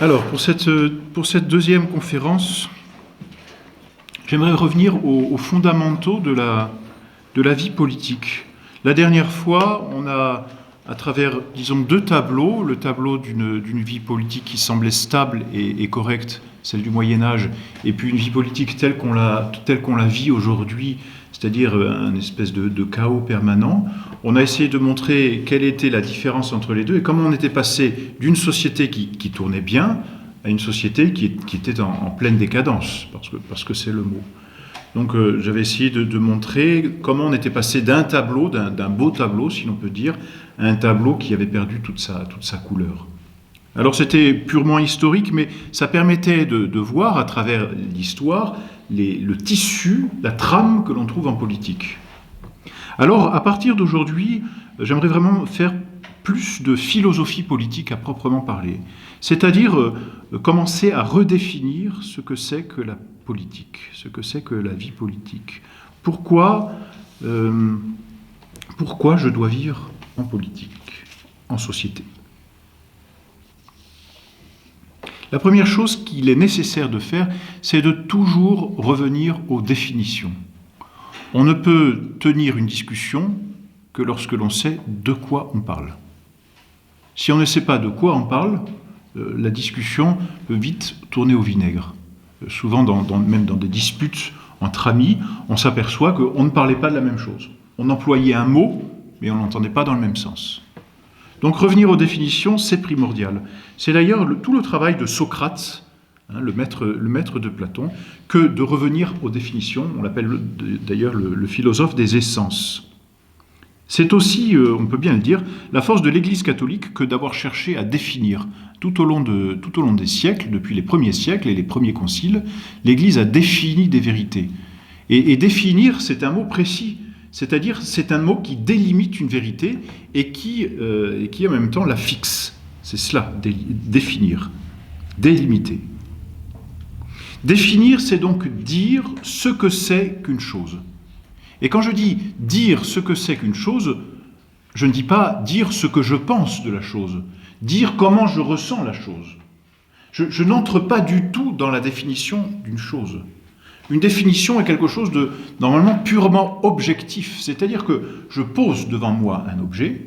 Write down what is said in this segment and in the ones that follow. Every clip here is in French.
Alors, pour cette deuxième conférence, j'aimerais revenir aux fondamentaux de la vie politique. La dernière fois, on a, à travers, disons, deux tableaux, le tableau d'une vie politique qui semblait stable et correcte, celle du Moyen-Âge, et puis une vie politique telle qu'on la vit aujourd'hui, c'est-à-dire un espèce de chaos permanent. On a essayé de montrer quelle était la différence entre les deux et comment on était passé d'une société qui tournait bien à une société qui était en pleine décadence, parce que c'est le mot. Donc j'avais essayé de montrer comment on était passé d'un tableau, d'un beau tableau, si l'on peut dire, à un tableau qui avait perdu toute sa couleur. Alors c'était purement historique, mais ça permettait de voir à travers l'histoire le tissu, la trame que l'on trouve en politique. Alors à partir d'aujourd'hui, j'aimerais vraiment faire plus de philosophie politique à proprement parler, c'est-à-dire commencer à redéfinir ce que c'est que la politique, ce que c'est que la vie politique. Pourquoi je dois vivre en politique, en société ? La première chose qu'il est nécessaire de faire, c'est de toujours revenir aux définitions. On ne peut tenir une discussion que lorsque l'on sait de quoi on parle. Si on ne sait pas de quoi on parle, la discussion peut vite tourner au vinaigre. Souvent, même dans des disputes entre amis, on s'aperçoit qu'on ne parlait pas de la même chose. On employait un mot, mais on n'entendait pas dans le même sens. Donc revenir aux définitions, c'est primordial. C'est d'ailleurs tout le travail de Socrate, le maître de Platon, que de revenir aux définitions. On l'appelle d'ailleurs le philosophe des essences. C'est aussi, on peut bien le dire, la force de l'Église catholique que d'avoir cherché à définir. Tout au long des siècles, depuis les premiers siècles et les premiers conciles, l'Église a défini des vérités. Et définir, c'est un mot précis. C'est-à-dire, c'est un mot qui délimite une vérité et qui en même temps la fixe. C'est cela, définir, délimiter. Définir, c'est donc dire ce que c'est qu'une chose. Et quand je dis dire ce que c'est qu'une chose, je ne dis pas dire ce que je pense de la chose, dire comment je ressens la chose. Je n'entre pas du tout dans la définition d'une chose. Une définition est quelque chose de, normalement, purement objectif. C'est-à-dire que je pose devant moi un objet,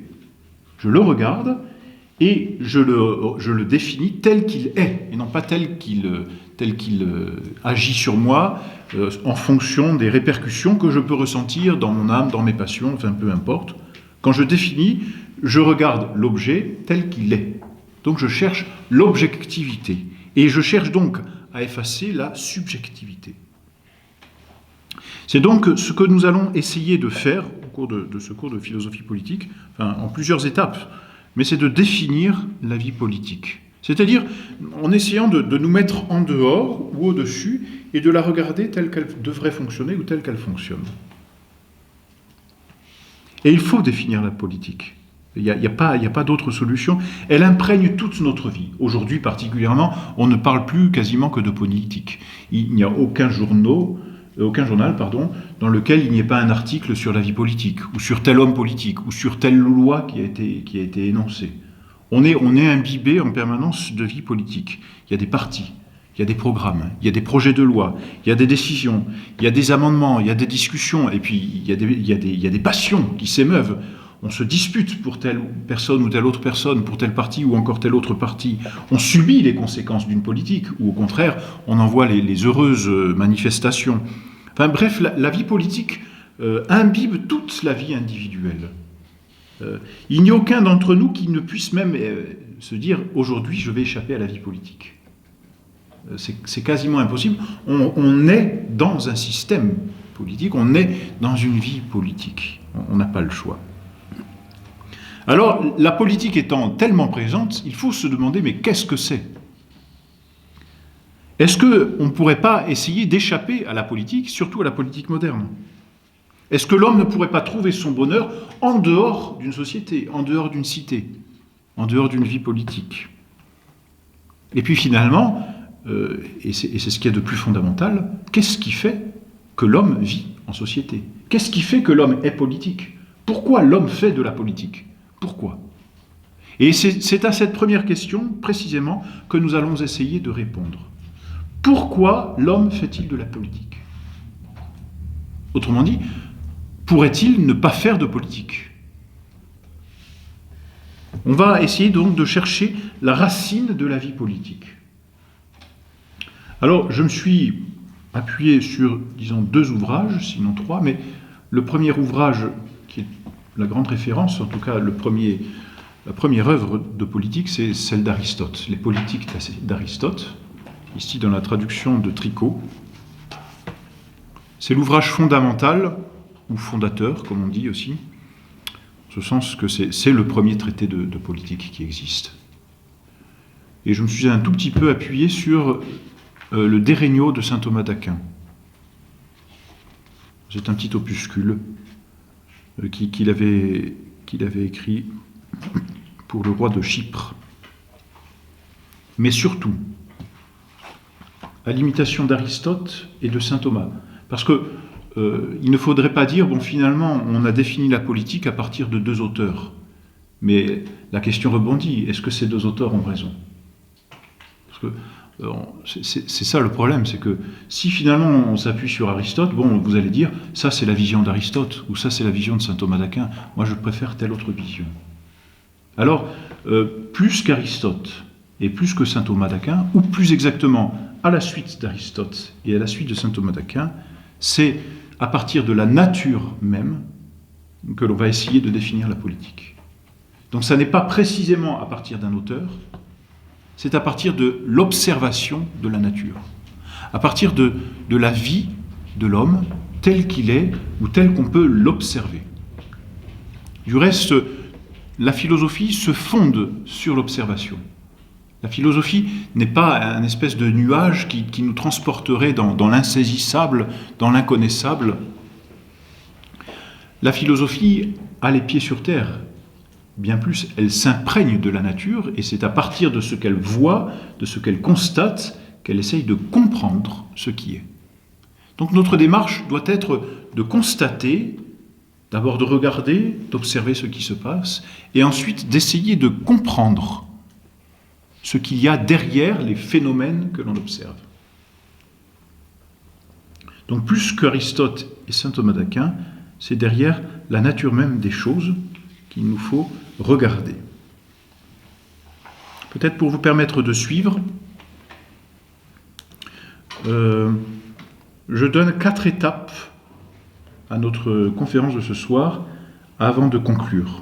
je le regarde, et je le définis tel qu'il est, et non pas tel qu'il agit sur moi, en fonction des répercussions que je peux ressentir dans mon âme, dans mes passions, enfin peu importe. Quand je définis, je regarde l'objet tel qu'il est. Donc je cherche l'objectivité. Et je cherche donc à effacer la subjectivité. C'est donc ce que nous allons essayer de faire au cours de ce cours de philosophie politique, enfin, en plusieurs étapes, mais c'est de définir la vie politique. C'est-à-dire en essayant de nous mettre en dehors ou au-dessus et de la regarder telle qu'elle devrait fonctionner ou telle qu'elle fonctionne. Et il faut définir la politique. Il n'y a pas d'autre solution. Elle imprègne toute notre vie. Aujourd'hui particulièrement, on ne parle plus quasiment que de politique. Il n'y a aucun journal, dans lequel il n'y ait pas un article sur la vie politique, ou sur tel homme politique, ou sur telle loi qui a été énoncée. On est imbibé en permanence de vie politique. Il y a des partis, il y a des programmes, il y a des projets de loi, il y a des décisions, il y a des amendements, il y a des discussions, et puis il y a des passions qui s'émeuvent. On se dispute pour telle personne ou telle autre personne, pour tel parti ou encore tel autre parti. On subit les conséquences d'une politique, ou au contraire, on en voit les heureuses manifestations. Enfin bref, la vie politique imbibe toute la vie individuelle. Il n'y a aucun d'entre nous qui ne puisse même se dire « aujourd'hui, je vais échapper à la vie politique ». C'est quasiment impossible. On est dans un système politique, on est dans une vie politique. On n'a pas le choix. Alors, la politique étant tellement présente, il faut se demander, mais qu'est-ce que c'est ? Est-ce qu'on ne pourrait pas essayer d'échapper à la politique, surtout à la politique moderne ? Est-ce que l'homme ne pourrait pas trouver son bonheur en dehors d'une société, en dehors d'une cité, en dehors d'une vie politique ? Et puis finalement, et c'est ce qu'il y a de plus fondamental, qu'est-ce qui fait que l'homme vit en société ? Qu'est-ce qui fait que l'homme est politique ? Pourquoi l'homme fait de la politique ? Pourquoi ? Et c'est à cette première question, précisément, que nous allons essayer de répondre. Pourquoi l'homme fait-il de la politique? Autrement dit, pourrait-il ne pas faire de politique? On va essayer donc de chercher la racine de la vie politique. Alors, je me suis appuyé sur, disons, 2 ouvrages, sinon 3, mais le premier ouvrage, qui est la grande référence, en tout cas la première œuvre de politique, c'est celle d'Aristote, les politiques d'Aristote, ici dans la traduction de Tricot. C'est l'ouvrage fondamental, ou fondateur, comme on dit aussi, en ce sens que c'est le premier traité de politique qui existe. Et je me suis un tout petit peu appuyé sur le De Regno de saint Thomas d'Aquin. C'est un petit opuscule qu'il avait écrit pour le roi de Chypre. Mais surtout, à l'imitation d'Aristote et de saint Thomas. Parce que il ne faudrait pas dire, bon, finalement, on a défini la politique à partir de 2 auteurs. Mais la question rebondit, est-ce que ces 2 auteurs ont raison? Parce que c'est ça le problème, c'est que si finalement on s'appuie sur Aristote, bon, vous allez dire, ça c'est la vision d'Aristote, ou ça c'est la vision de saint Thomas d'Aquin, moi je préfère telle autre vision. Alors, plus qu'Aristote, et plus que saint Thomas d'Aquin, ou plus exactement, à la suite d'Aristote et à la suite de saint Thomas d'Aquin, c'est à partir de la nature même que l'on va essayer de définir la politique. Donc ça n'est pas précisément à partir d'un auteur, c'est à partir de l'observation de la nature, à partir de la vie de l'homme tel qu'il est ou tel qu'on peut l'observer. Du reste, la philosophie se fonde sur l'observation. La philosophie n'est pas un espèce de nuage qui nous transporterait dans l'insaisissable, dans l'inconnaissable. La philosophie a les pieds sur terre. Bien plus, elle s'imprègne de la nature et c'est à partir de ce qu'elle voit, de ce qu'elle constate, qu'elle essaye de comprendre ce qui est. Donc notre démarche doit être de constater, d'abord de regarder, d'observer ce qui se passe, et ensuite d'essayer de comprendre ce qu'il y a derrière les phénomènes que l'on observe. Donc plus qu'Aristote et saint Thomas d'Aquin, c'est derrière la nature même des choses qu'il nous faut regarder. Peut-être pour vous permettre de suivre, je donne 4 étapes à notre conférence de ce soir avant de conclure.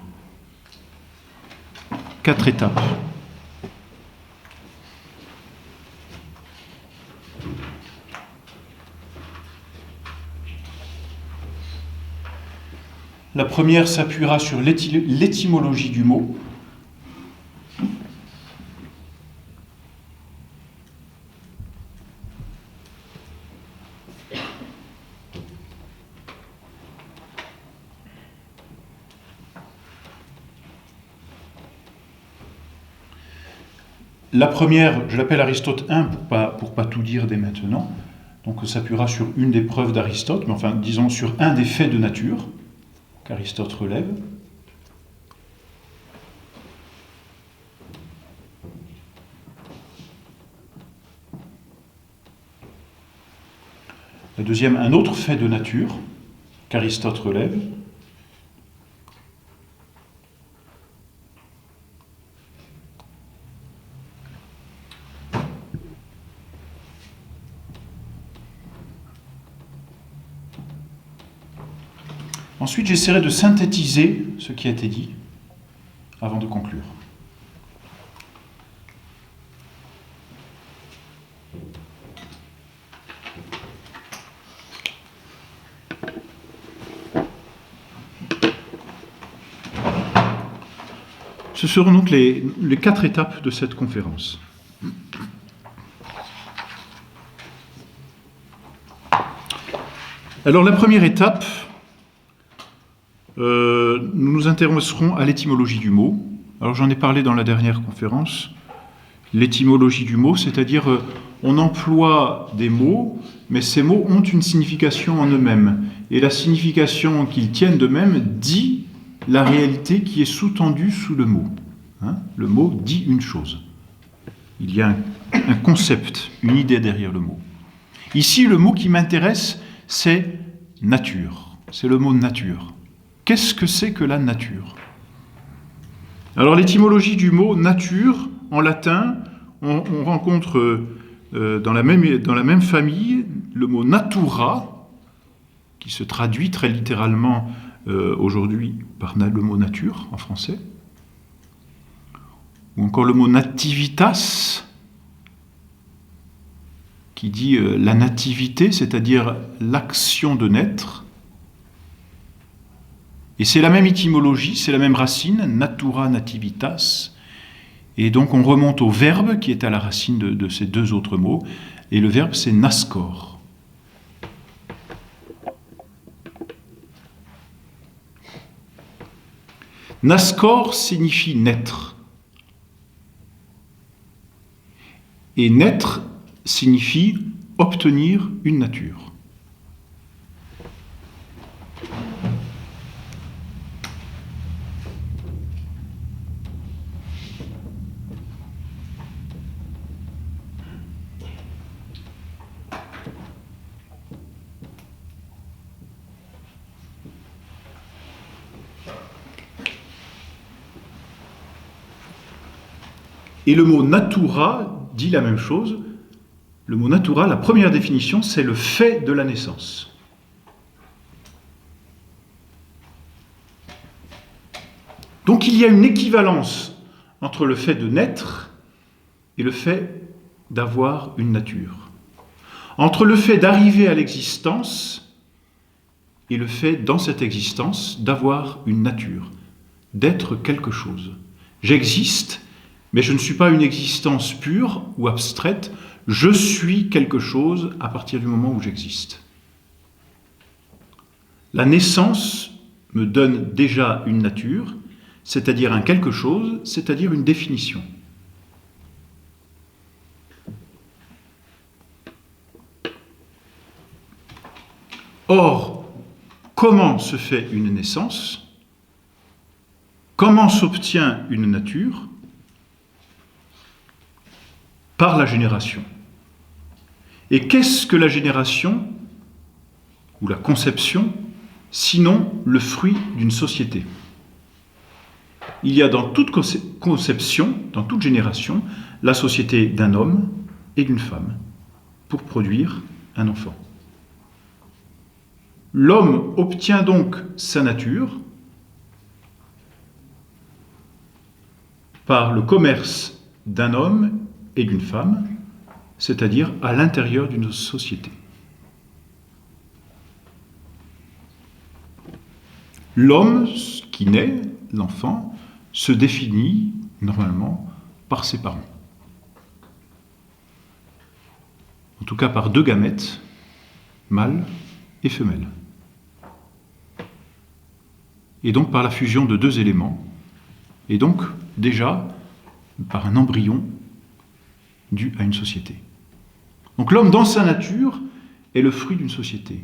4 étapes. La première s'appuiera sur l'étymologie du mot. La première, je l'appelle Aristote 1 pour pas tout dire dès maintenant, donc s'appuiera sur une des preuves d'Aristote, mais enfin disons sur un des faits de nature qu'Aristote relève. La deuxième, un autre fait de nature qu'Aristote relève. Ensuite, j'essaierai de synthétiser ce qui a été dit avant de conclure. Ce seront donc les 4 étapes de cette conférence. Alors, la première étape, nous nous intéresserons à l'étymologie du mot. Alors j'en ai parlé dans la dernière conférence. L'étymologie du mot, c'est-à-dire on emploie des mots, mais ces mots ont une signification en eux-mêmes. Et la signification qu'ils tiennent d'eux-mêmes dit la réalité qui est sous-tendue sous le mot. Hein, le mot dit une chose. Il y a un concept, une idée derrière le mot. Ici, le mot qui m'intéresse, c'est nature. C'est le mot nature. Qu'est-ce que c'est que la nature? Alors, l'étymologie du mot nature, en latin, on rencontre dans la même famille le mot natura, qui se traduit très littéralement aujourd'hui par le mot nature en français, ou encore le mot nativitas, qui dit la nativité, c'est-à-dire l'action de naître. Et c'est la même étymologie, c'est la même racine, natura nativitas. Et donc on remonte au verbe qui est à la racine de ces deux autres mots. Et le verbe, c'est nascor. Nascor signifie naître. Et naître signifie obtenir une nature. Et le mot natura dit la même chose. Le mot natura, la première définition, c'est le fait de la naissance. Donc il y a une équivalence entre le fait de naître et le fait d'avoir une nature. Entre le fait d'arriver à l'existence et le fait, dans cette existence, d'avoir une nature, d'être quelque chose. J'existe, mais je ne suis pas une existence pure ou abstraite, je suis quelque chose à partir du moment où j'existe. La naissance me donne déjà une nature, c'est-à-dire un quelque chose, c'est-à-dire une définition. Or, comment se fait une naissance? Comment s'obtient une nature? Par la génération. Et qu'est-ce que la génération, ou la conception, sinon le fruit d'une société? Il y a dans toute conception, dans toute génération, la société d'un homme et d'une femme pour produire un enfant. L'homme obtient donc sa nature par le commerce d'un homme et d'une femme, c'est-à-dire à l'intérieur d'une société. L'homme qui naît, l'enfant, se définit normalement par ses parents. En tout cas par deux gamètes, mâle et femelle. Et donc par la fusion de deux éléments, et donc déjà par un embryon dû à une société. Donc l'homme, dans sa nature, est le fruit d'une société.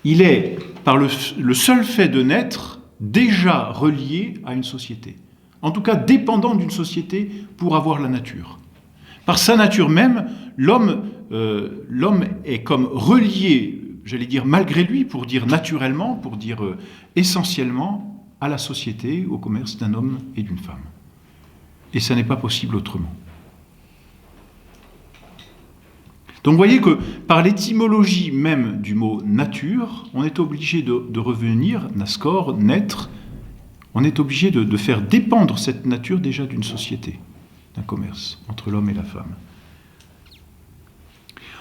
Il est, par le seul fait de naître, déjà relié à une société. En tout cas, dépendant d'une société pour avoir la nature. Par sa nature même, l'homme est comme relié, j'allais dire malgré lui, pour dire naturellement, pour dire essentiellement, à la société, au commerce d'un homme et d'une femme. Et ça n'est pas possible autrement. Donc vous voyez que par l'étymologie même du mot nature, on est obligé de revenir, nascor, naître, on est obligé de faire dépendre cette nature déjà d'une société, d'un commerce entre l'homme et la femme.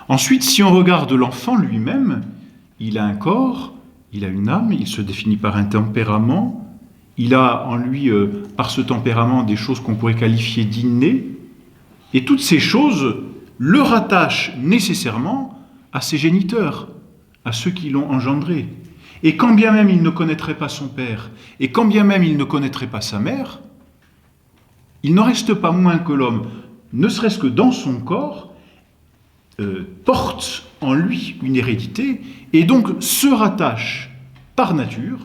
Ensuite, si on regarde l'enfant lui-même, il a un corps, il a une âme, il se définit par un tempérament, il a en lui, par ce tempérament, des choses qu'on pourrait qualifier d'innées, et toutes ces choses le rattache nécessairement à ses géniteurs, à ceux qui l'ont engendré. Et quand bien même il ne connaîtrait pas son père, et quand bien même il ne connaîtrait pas sa mère, il n'en reste pas moins que l'homme, ne serait-ce que dans son corps, porte en lui une hérédité, et donc se rattache par nature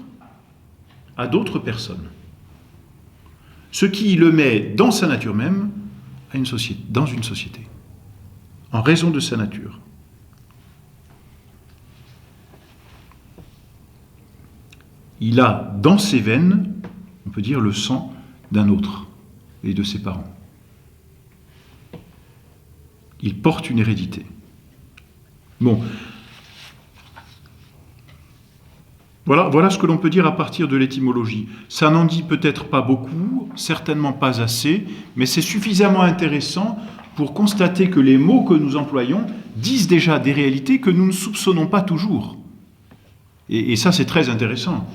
à d'autres personnes. ce qui le met dans sa nature même, dans une société, en raison de sa nature. Il a dans ses veines, on peut dire, le sang d'un autre et de ses parents. Il porte une hérédité. Bon. Voilà ce que l'on peut dire à partir de l'étymologie. Ça n'en dit peut-être pas beaucoup, certainement pas assez, mais c'est suffisamment intéressant pour constater que les mots que nous employons disent déjà des réalités que nous ne soupçonnons pas toujours. Et ça, c'est très intéressant.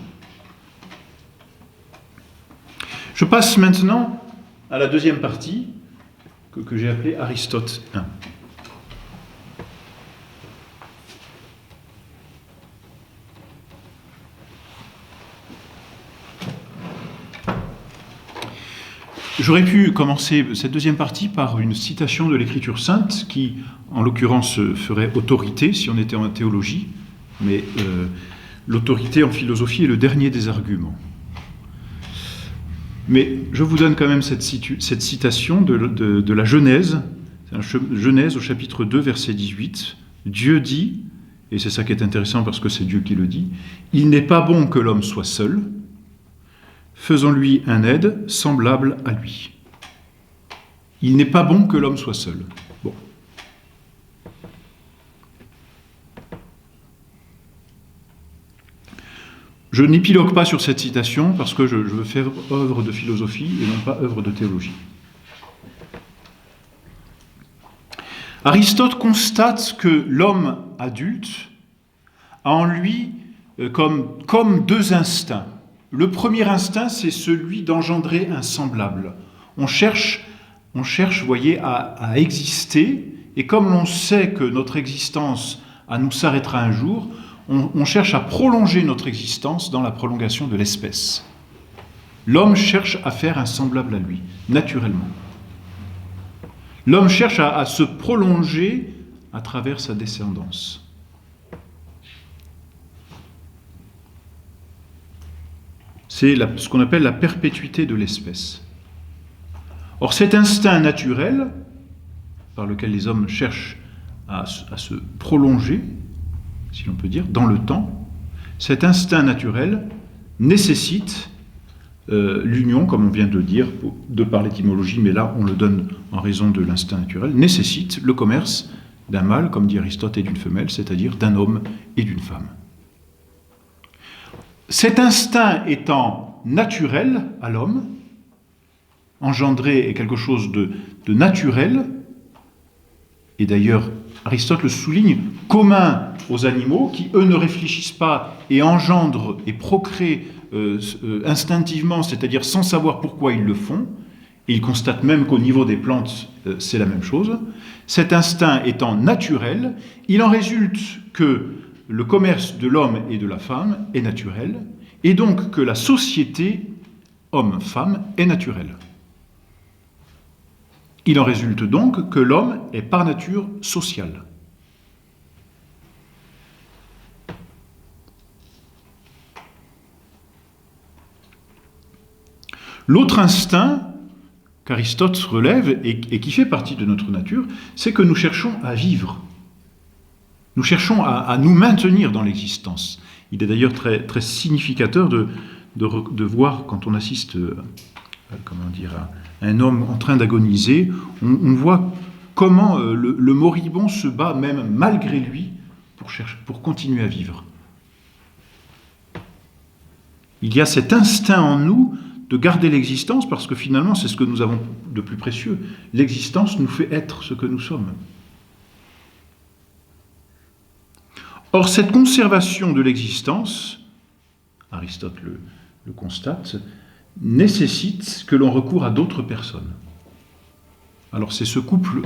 Je passe maintenant à la deuxième partie que j'ai appelée Aristote 1. J'aurais pu commencer cette deuxième partie par une citation de l'Écriture sainte qui, en l'occurrence, ferait autorité si on était en théologie, mais l'autorité en philosophie est le dernier des arguments. Mais je vous donne quand même cette citation de la Genèse, Genèse au chapitre 2, verset 18. Dieu dit, et c'est ça qui est intéressant parce que c'est Dieu qui le dit, « Il n'est pas bon que l'homme soit seul, faisons-lui un aide semblable à lui. » Il n'est pas bon que l'homme soit seul. Bon. Je n'épilogue pas sur cette citation parce que je veux faire œuvre de philosophie et non pas œuvre de théologie. Aristote constate que l'homme adulte a en lui comme deux instincts. Le premier instinct, c'est celui d'engendrer un semblable. On cherche, vous voyez, à exister, et comme l'on sait que notre existence nous s'arrêtera un jour, on cherche à prolonger notre existence dans la prolongation de l'espèce. L'homme cherche à faire un semblable à lui, naturellement. L'homme cherche à se prolonger à travers sa descendance. C'est ce qu'on appelle la perpétuité de l'espèce. Or, cet instinct naturel, par lequel les hommes cherchent à se prolonger, si l'on peut dire, dans le temps, cet instinct naturel nécessite l'union, comme on vient de dire, de par l'étymologie, mais là on le donne en raison de l'instinct naturel, nécessite le commerce d'un mâle, comme dit Aristote, et d'une femelle, c'est-à-dire d'un homme et d'une femme. Cet instinct étant naturel à l'homme, engendré est quelque chose de naturel, et d'ailleurs Aristote le souligne, commun aux animaux qui, eux, ne réfléchissent pas et engendrent et procréent instinctivement, c'est-à-dire sans savoir pourquoi ils le font, et il constate même qu'au niveau des plantes, c'est la même chose. Cet instinct étant naturel, il en résulte que le commerce de l'homme et de la femme est naturel, et donc que la société homme-femme est naturelle. Il en résulte donc que l'homme est par nature social. L'autre instinct qu'Aristote relève et qui fait partie de notre nature, c'est que nous cherchons à vivre. Nous cherchons à nous maintenir dans l'existence. Il est d'ailleurs très, très significateur de voir, quand on assiste à un homme en train d'agoniser, on voit comment le moribond se bat même malgré lui pour continuer à vivre. Il y a cet instinct en nous de garder l'existence parce que finalement c'est ce que nous avons de plus précieux. L'existence nous fait être ce que nous sommes. Or, cette conservation de l'existence, Aristote le constate, nécessite que l'on recourt à d'autres personnes. Alors, c'est ce couple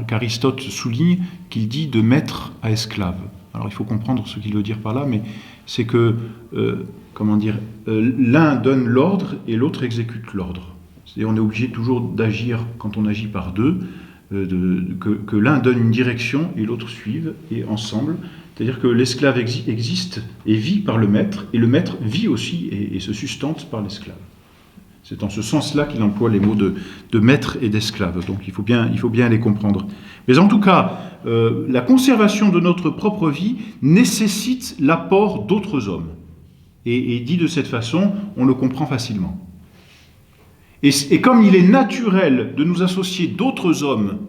qu'Aristote souligne qu'il dit de maître à esclave. Alors, il faut comprendre ce qu'il veut dire par là, mais c'est que, l'un donne l'ordre et l'autre exécute l'ordre. C'est-à-dire, on est obligé toujours d'agir, quand on agit par deux, que l'un donne une direction et l'autre suive, et ensemble. C'est-à-dire que l'esclave existe et vit par le maître, et le maître vit aussi et se sustente par l'esclave. C'est en ce sens-là qu'il emploie les mots de maître et d'esclave. Donc il faut bien les comprendre. Mais en tout cas, la conservation de notre propre vie nécessite l'apport d'autres hommes. Et dit de cette façon, on le comprend facilement. Et comme il est naturel de nous associer d'autres hommes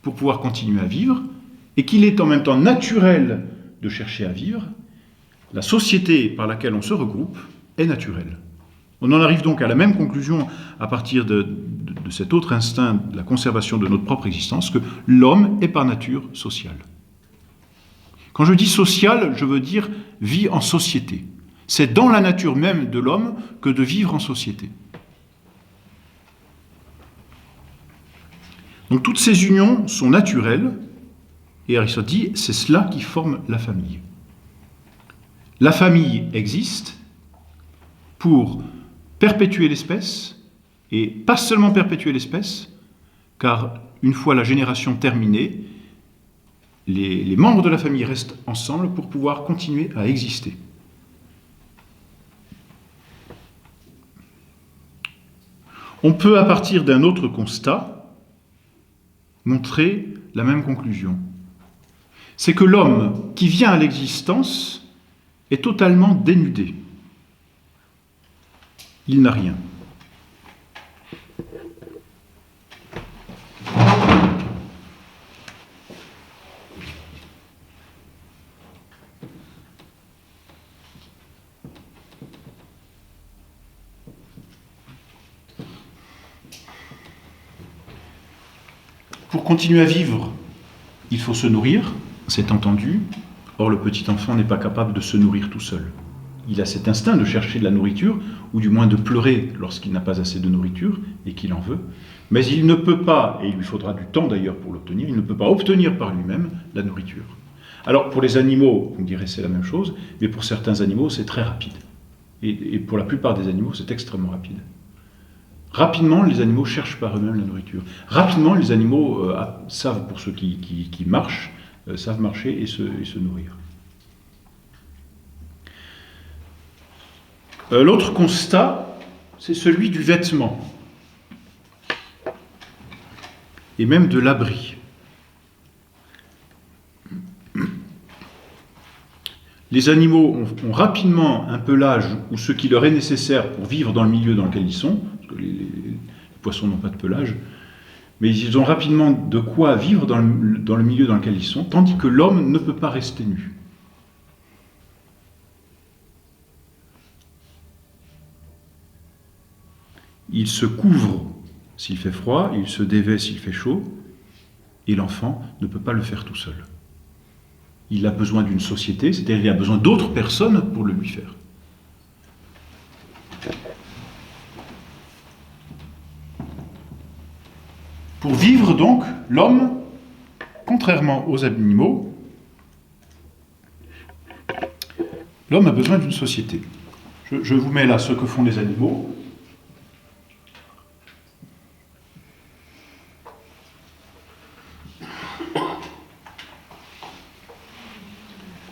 pour pouvoir continuer à vivre, et qu'il est en même temps naturel de chercher à vivre, la société par laquelle on se regroupe est naturelle. On en arrive donc à la même conclusion à partir de cet autre instinct de la conservation de notre propre existence, que l'homme est par nature social. Quand je dis social, je veux dire vie en société. C'est dans la nature même de l'homme que de vivre en société. Donc toutes ces unions sont naturelles, et Aristote dit, c'est cela qui forme la famille. La famille existe pour perpétuer l'espèce, et pas seulement perpétuer l'espèce, car une fois la génération terminée, les membres de la famille restent ensemble pour pouvoir continuer à exister. On peut, à partir d'un autre constat, montrer la même conclusion. C'est que l'homme qui vient à l'existence est totalement dénudé. Il n'a rien. Pour continuer à vivre, il faut se nourrir, c'est entendu. Or, le petit enfant n'est pas capable de se nourrir tout seul. Il a cet instinct de chercher de la nourriture, ou du moins de pleurer lorsqu'il n'a pas assez de nourriture et qu'il en veut. Mais il ne peut pas, et il lui faudra du temps d'ailleurs pour l'obtenir, il ne peut pas obtenir par lui-même la nourriture. Alors, pour les animaux, vous me direz c'est la même chose, mais pour certains animaux, c'est très rapide. Et pour la plupart des animaux, c'est extrêmement rapide. Rapidement, les animaux cherchent par eux-mêmes la nourriture. Rapidement, les animaux savent, pour ceux qui marchent, savent marcher et se nourrir. L'autre constat, c'est celui du vêtement, et même de l'abri. Les animaux ont rapidement un pelage ou ce qui leur est nécessaire pour vivre dans le milieu dans lequel ils sont, parce que les poissons n'ont pas de pelage, mais ils ont rapidement de quoi vivre dans le milieu dans lequel ils sont, tandis que l'homme ne peut pas rester nu. Il se couvre s'il fait froid, il se dévêt s'il fait chaud, et l'enfant ne peut pas le faire tout seul. Il a besoin d'une société, c'est-à-dire qu'il a besoin d'autres personnes pour le lui faire. Pour vivre donc, l'homme, contrairement aux animaux, l'homme a besoin d'une société. Je vous mets là ce que font les animaux.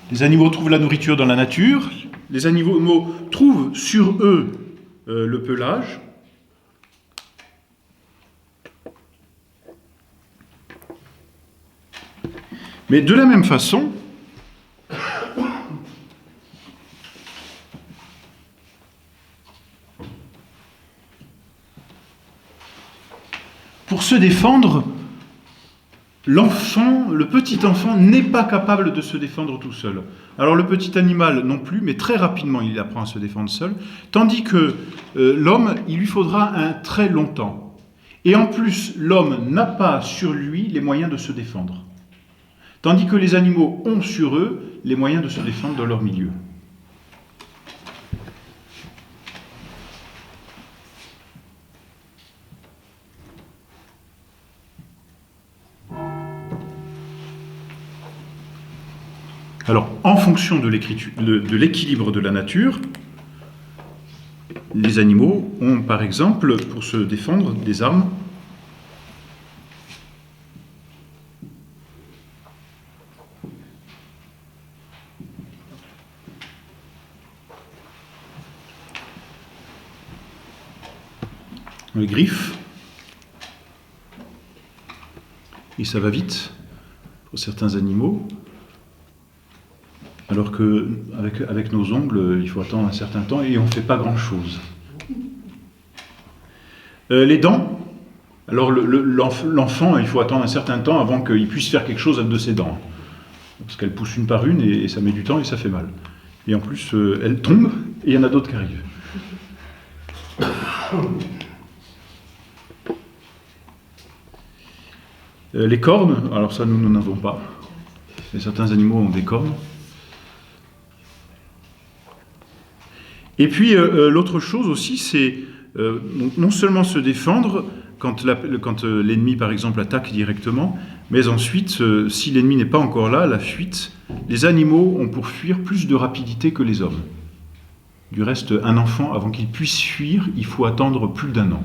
Les animaux trouvent la nourriture dans la nature, les animaux trouvent sur eux le pelage. Mais de la même façon, pour se défendre, l'enfant, le petit enfant, n'est pas capable de se défendre tout seul. Alors le petit animal non plus, mais très rapidement il apprend à se défendre seul, tandis que l'homme, il lui faudra un très long temps. Et en plus, l'homme n'a pas sur lui les moyens de se défendre. Tandis que les animaux ont sur eux les moyens de se défendre dans leur milieu. Alors, en fonction de l'équilibre de la nature, les animaux ont, par exemple, pour se défendre, des armes. les griffes, et ça va vite pour certains animaux, alors qu'avec nos ongles, il faut attendre un certain temps et on ne fait pas grand-chose. Les dents, alors l'enfant, il faut attendre un certain temps avant qu'il puisse faire quelque chose de ses dents, parce qu'elles poussent une par une et ça met du temps et ça fait mal. Et en plus, elles tombent et il y en a d'autres qui arrivent. Les cornes, alors ça nous n'en avons pas. Et certains animaux ont des cornes. Et puis l'autre chose aussi, c'est non seulement se défendre quand l'ennemi par exemple attaque directement, mais ensuite, si l'ennemi n'est pas encore là, la fuite, les animaux ont pour fuir plus de rapidité que les hommes. Du reste, un enfant, avant qu'il puisse fuir, il faut attendre plus d'1 an.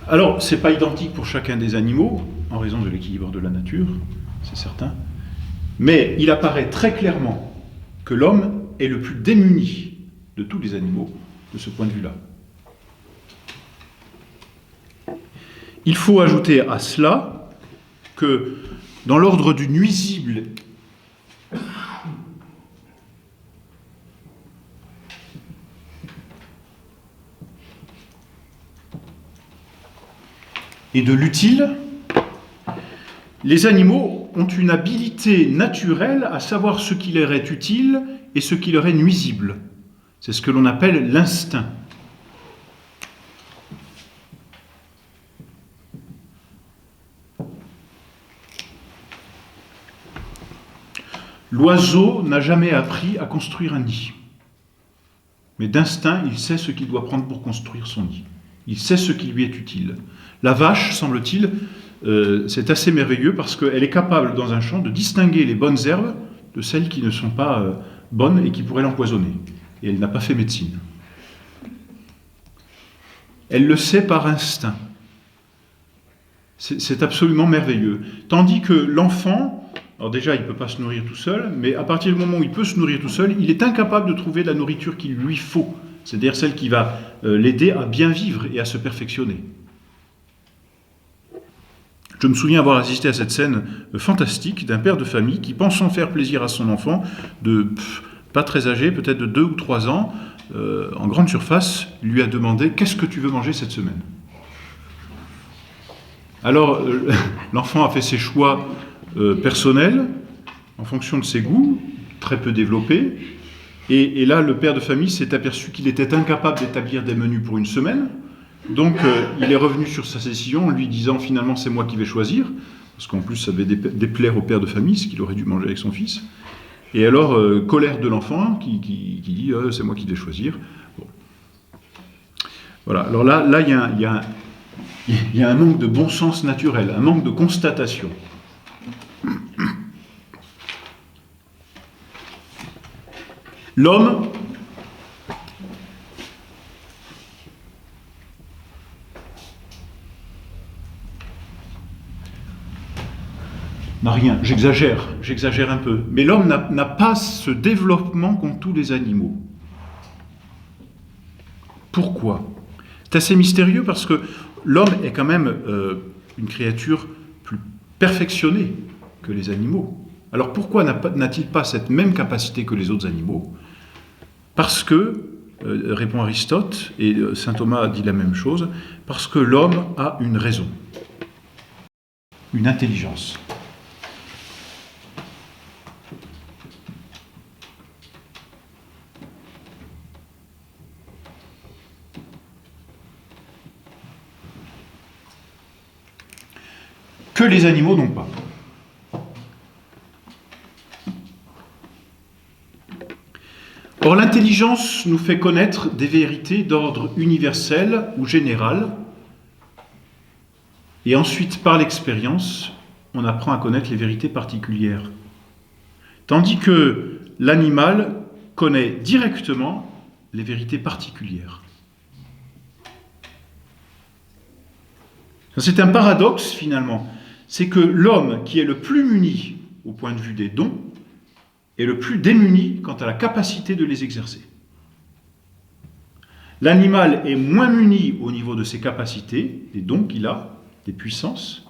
Alors, ce n'est pas identique pour chacun des animaux, en raison de l'équilibre de la nature, c'est certain, mais il apparaît très clairement que l'homme est le plus démuni de tous les animaux, de ce point de vue-là. Il faut ajouter à cela que, dans l'ordre du nuisible, et de l'utile, les animaux ont une habilité naturelle à savoir ce qui leur est utile et ce qui leur est nuisible. C'est ce que l'on appelle l'instinct. L'oiseau n'a jamais appris à construire un nid. Mais d'instinct, il sait ce qu'il doit prendre pour construire son nid. Il sait ce qui lui est utile. La vache, semble-t-il, c'est assez merveilleux parce qu'elle est capable, dans un champ, de distinguer les bonnes herbes de celles qui ne sont pas bonnes et qui pourraient l'empoisonner. Et elle n'a pas fait médecine. Elle le sait par instinct. C'est absolument merveilleux. Tandis que l'enfant, alors déjà, il ne peut pas se nourrir tout seul, mais à partir du moment où il peut se nourrir tout seul, il est incapable de trouver la nourriture qu'il lui faut, c'est-à-dire celle qui va l'aider à bien vivre et à se perfectionner. Je me souviens avoir assisté à cette scène fantastique d'un père de famille qui, pensant faire plaisir à son enfant, pas très âgé, peut-être de 2 ou 3 ans, en grande surface, lui a demandé « Qu'est-ce que tu veux manger cette semaine ?» Alors, l'enfant a fait ses choix personnels, en fonction de ses goûts, très peu développés, et là, le père de famille s'est aperçu qu'il était incapable d'établir des menus pour une semaine, donc il est revenu sur sa décision en lui disant « Finalement, c'est moi qui vais choisir », parce qu'en plus, ça devait déplaire au père de famille, ce qu'il aurait dû manger avec son fils. Et alors, colère de l'enfant qui dit « C'est moi qui vais choisir ». Bon. Voilà, alors là il y a un manque de bon sens naturel, un manque de constatation. L'homme n'a rien, j'exagère un peu, mais l'homme n'a pas ce développement qu'ont tous les animaux. Pourquoi ? C'est assez mystérieux parce que l'homme est quand même une créature plus perfectionnée que les animaux. Alors pourquoi n'a-t-il pas cette même capacité que les autres animaux ? Parce que, répond Aristote, et saint Thomas a dit la même chose, parce que l'homme a une raison, une intelligence. Que les animaux n'ont pas. Or, l'intelligence nous fait connaître des vérités d'ordre universel ou général, et ensuite, par l'expérience, on apprend à connaître les vérités particulières. Tandis que l'animal connaît directement les vérités particulières. C'est un paradoxe, finalement. c'est que l'homme qui est le plus muni au point de vue des dons est le plus démuni quant à la capacité de les exercer. L'animal est moins muni au niveau de ses capacités, des dons qu'il a, des puissances,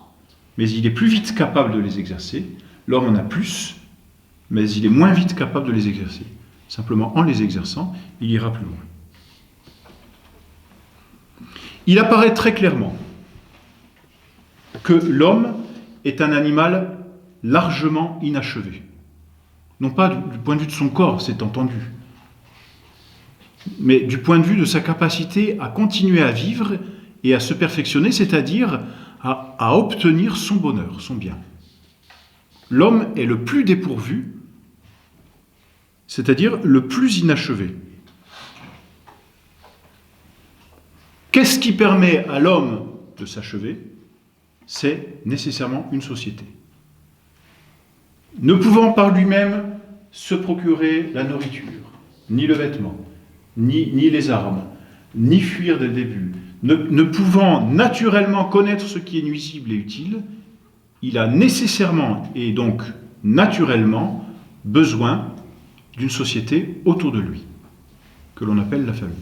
mais il est plus vite capable de les exercer. L'homme en a plus, mais il est moins vite capable de les exercer. Simplement, en les exerçant, il ira plus loin. Il apparaît très clairement que l'homme est un animal largement inachevé. Non pas du point de vue de son corps, c'est entendu, mais du point de vue de sa capacité à continuer à vivre et à se perfectionner, c'est-à-dire à obtenir son bonheur, son bien. L'homme est le plus dépourvu, c'est-à-dire le plus inachevé. Qu'est-ce qui permet à l'homme de s'achever? C'est nécessairement une société. Ne pouvant par lui-même se procurer la nourriture, ni le vêtement, ni les armes, ni fuir dès le début, ne pouvant naturellement connaître ce qui est nuisible et utile, il a nécessairement et donc naturellement besoin d'une société autour de lui, que l'on appelle la famille.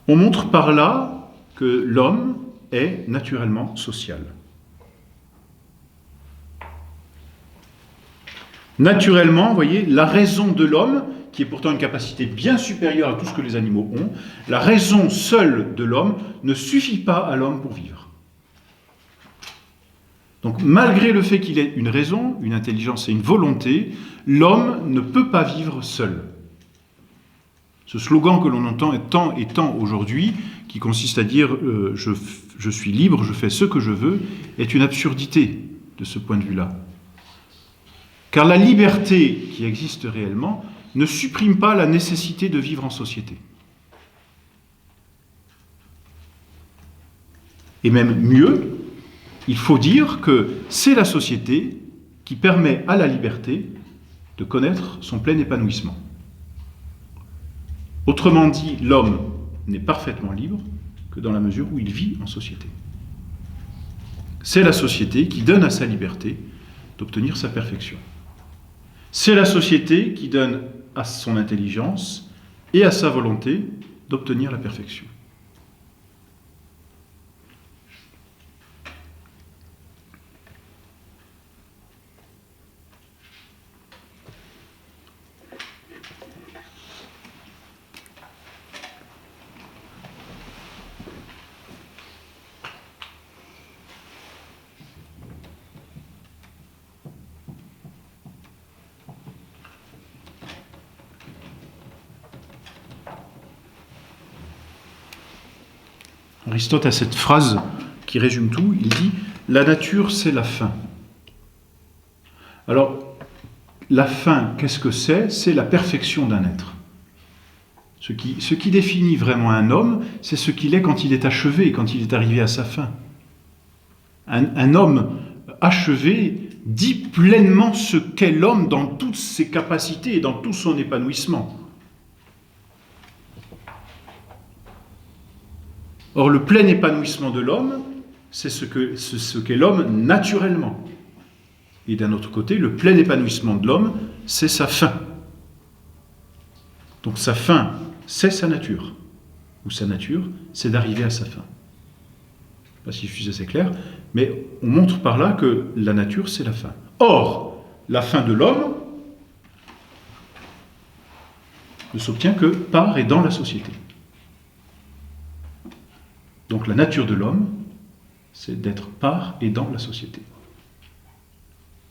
On montre par là que l'homme est naturellement social. Naturellement, vous voyez, la raison de l'homme, qui est pourtant une capacité bien supérieure à tout ce que les animaux ont, la raison seule de l'homme ne suffit pas à l'homme pour vivre. Donc, malgré le fait qu'il ait une raison, une intelligence et une volonté, l'homme ne peut pas vivre seul. Ce slogan que l'on entend tant et tant aujourd'hui, qui consiste à dire je suis libre, je fais ce que je veux, est une absurdité de ce point de vue-là. Car la liberté qui existe réellement ne supprime pas la nécessité de vivre en société. Et même mieux, il faut dire que c'est la société qui permet à la liberté de connaître son plein épanouissement. Autrement dit, l'homme n'est parfaitement libre que dans la mesure où il vit en société. C'est la société qui donne à sa liberté d'obtenir sa perfection. C'est la société qui donne à son intelligence et à sa volonté d'obtenir la perfection. Aristote a cette phrase qui résume tout, il dit « La nature, c'est la fin ». Alors, la fin, qu'est-ce que c'est? C'est la perfection d'un être. Ce qui définit vraiment un homme, c'est ce qu'il est quand il est achevé, quand il est arrivé à sa fin. Un homme achevé dit pleinement ce qu'est l'homme dans toutes ses capacités et dans tout son épanouissement. Or, le plein épanouissement de l'homme, c'est ce qu'est l'homme naturellement. Et d'un autre côté, le plein épanouissement de l'homme, c'est sa fin. Donc sa fin, c'est sa nature. Ou sa nature, c'est d'arriver à sa fin. Je ne sais pas si je suis assez clair, mais on montre par là que la nature, c'est la fin. Or, la fin de l'homme ne s'obtient que par et dans la société. Donc la nature de l'homme, c'est d'être par et dans la société.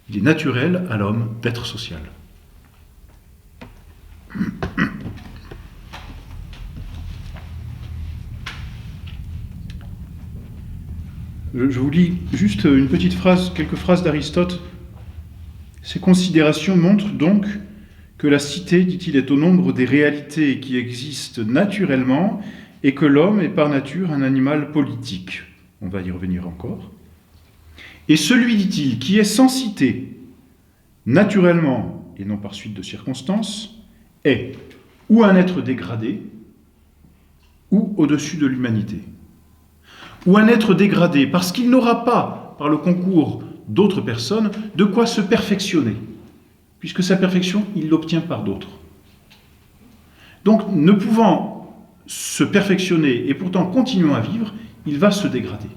Il est naturel à l'homme d'être social. Je vous lis juste une petite phrase, quelques phrases d'Aristote. Ces considérations montrent donc que la cité, dit-il, est au nombre des réalités qui existent naturellement et que l'homme est par nature un animal politique. On va y revenir encore. Et celui, dit-il, qui est sans cité, naturellement et non par suite de circonstances, est ou un être dégradé ou au-dessus de l'humanité. ou un être dégradé, parce qu'il n'aura pas, par le concours d'autres personnes, de quoi se perfectionner, puisque sa perfection, il l'obtient par d'autres. Donc, ne pouvant se perfectionner et pourtant continuant à vivre, il va se dégrader.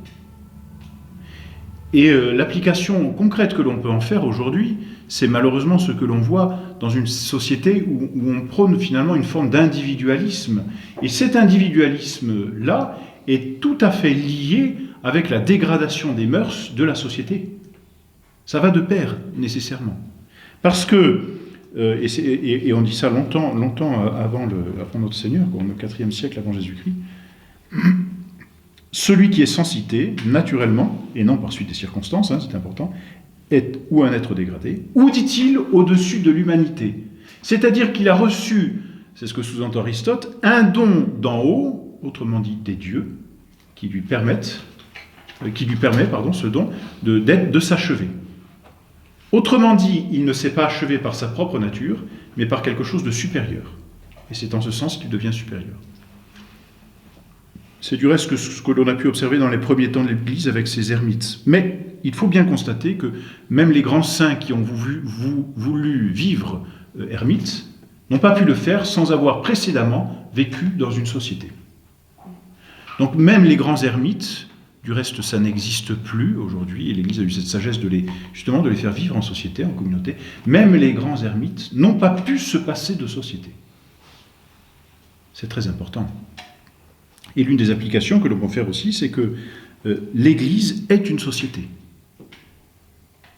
Et l'application concrète que l'on peut en faire aujourd'hui, c'est malheureusement ce que l'on voit dans une société où on prône finalement une forme d'individualisme. Et cet individualisme-là est tout à fait lié avec la dégradation des mœurs de la société. Ça va de pair, nécessairement. Parce que, et on dit ça longtemps avant notre Seigneur, au IVe siècle avant Jésus-Christ, celui qui est sans cité, naturellement, et non par suite des circonstances, c'est important, est ou un être dégradé, ou, dit-il, au-dessus de l'humanité. C'est-à-dire qu'il a reçu, c'est ce que sous-entend Aristote, un don d'en haut, autrement dit des dieux, qui lui permet, ce don, de s'achever. Autrement dit, il ne s'est pas achevé par sa propre nature, mais par quelque chose de supérieur. Et c'est en ce sens qu'il devient supérieur. C'est du reste ce que l'on a pu observer dans les premiers temps de l'Église avec ses ermites. Mais il faut bien constater que même les grands saints qui ont voulu vivre ermites n'ont pas pu le faire sans avoir précédemment vécu dans une société. Donc même les grands ermites, du reste ça n'existe plus aujourd'hui, et l'Église a eu cette sagesse de les faire vivre en société, en communauté, même les grands ermites n'ont pas pu se passer de société. C'est très important. Et l'une des applications que l'on peut faire aussi, c'est que l'Église est une société.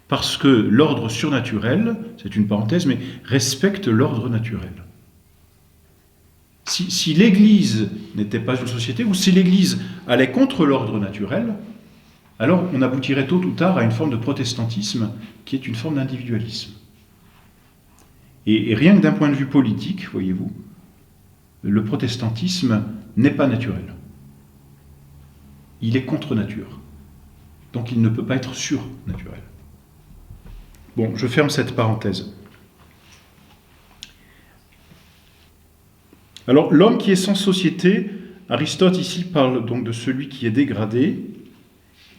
Parce que l'ordre surnaturel, c'est une parenthèse, mais respecte l'ordre naturel. Si l'Église n'était pas une société, ou si l'Église allait contre l'ordre naturel, alors on aboutirait tôt ou tard à une forme de protestantisme qui est une forme d'individualisme. Et rien que d'un point de vue politique, voyez-vous, le protestantisme n'est pas naturel. Il est contre nature. Donc il ne peut pas être surnaturel. Bon, je ferme cette parenthèse. Alors, l'homme qui est sans société, Aristote ici parle donc de celui qui est dégradé.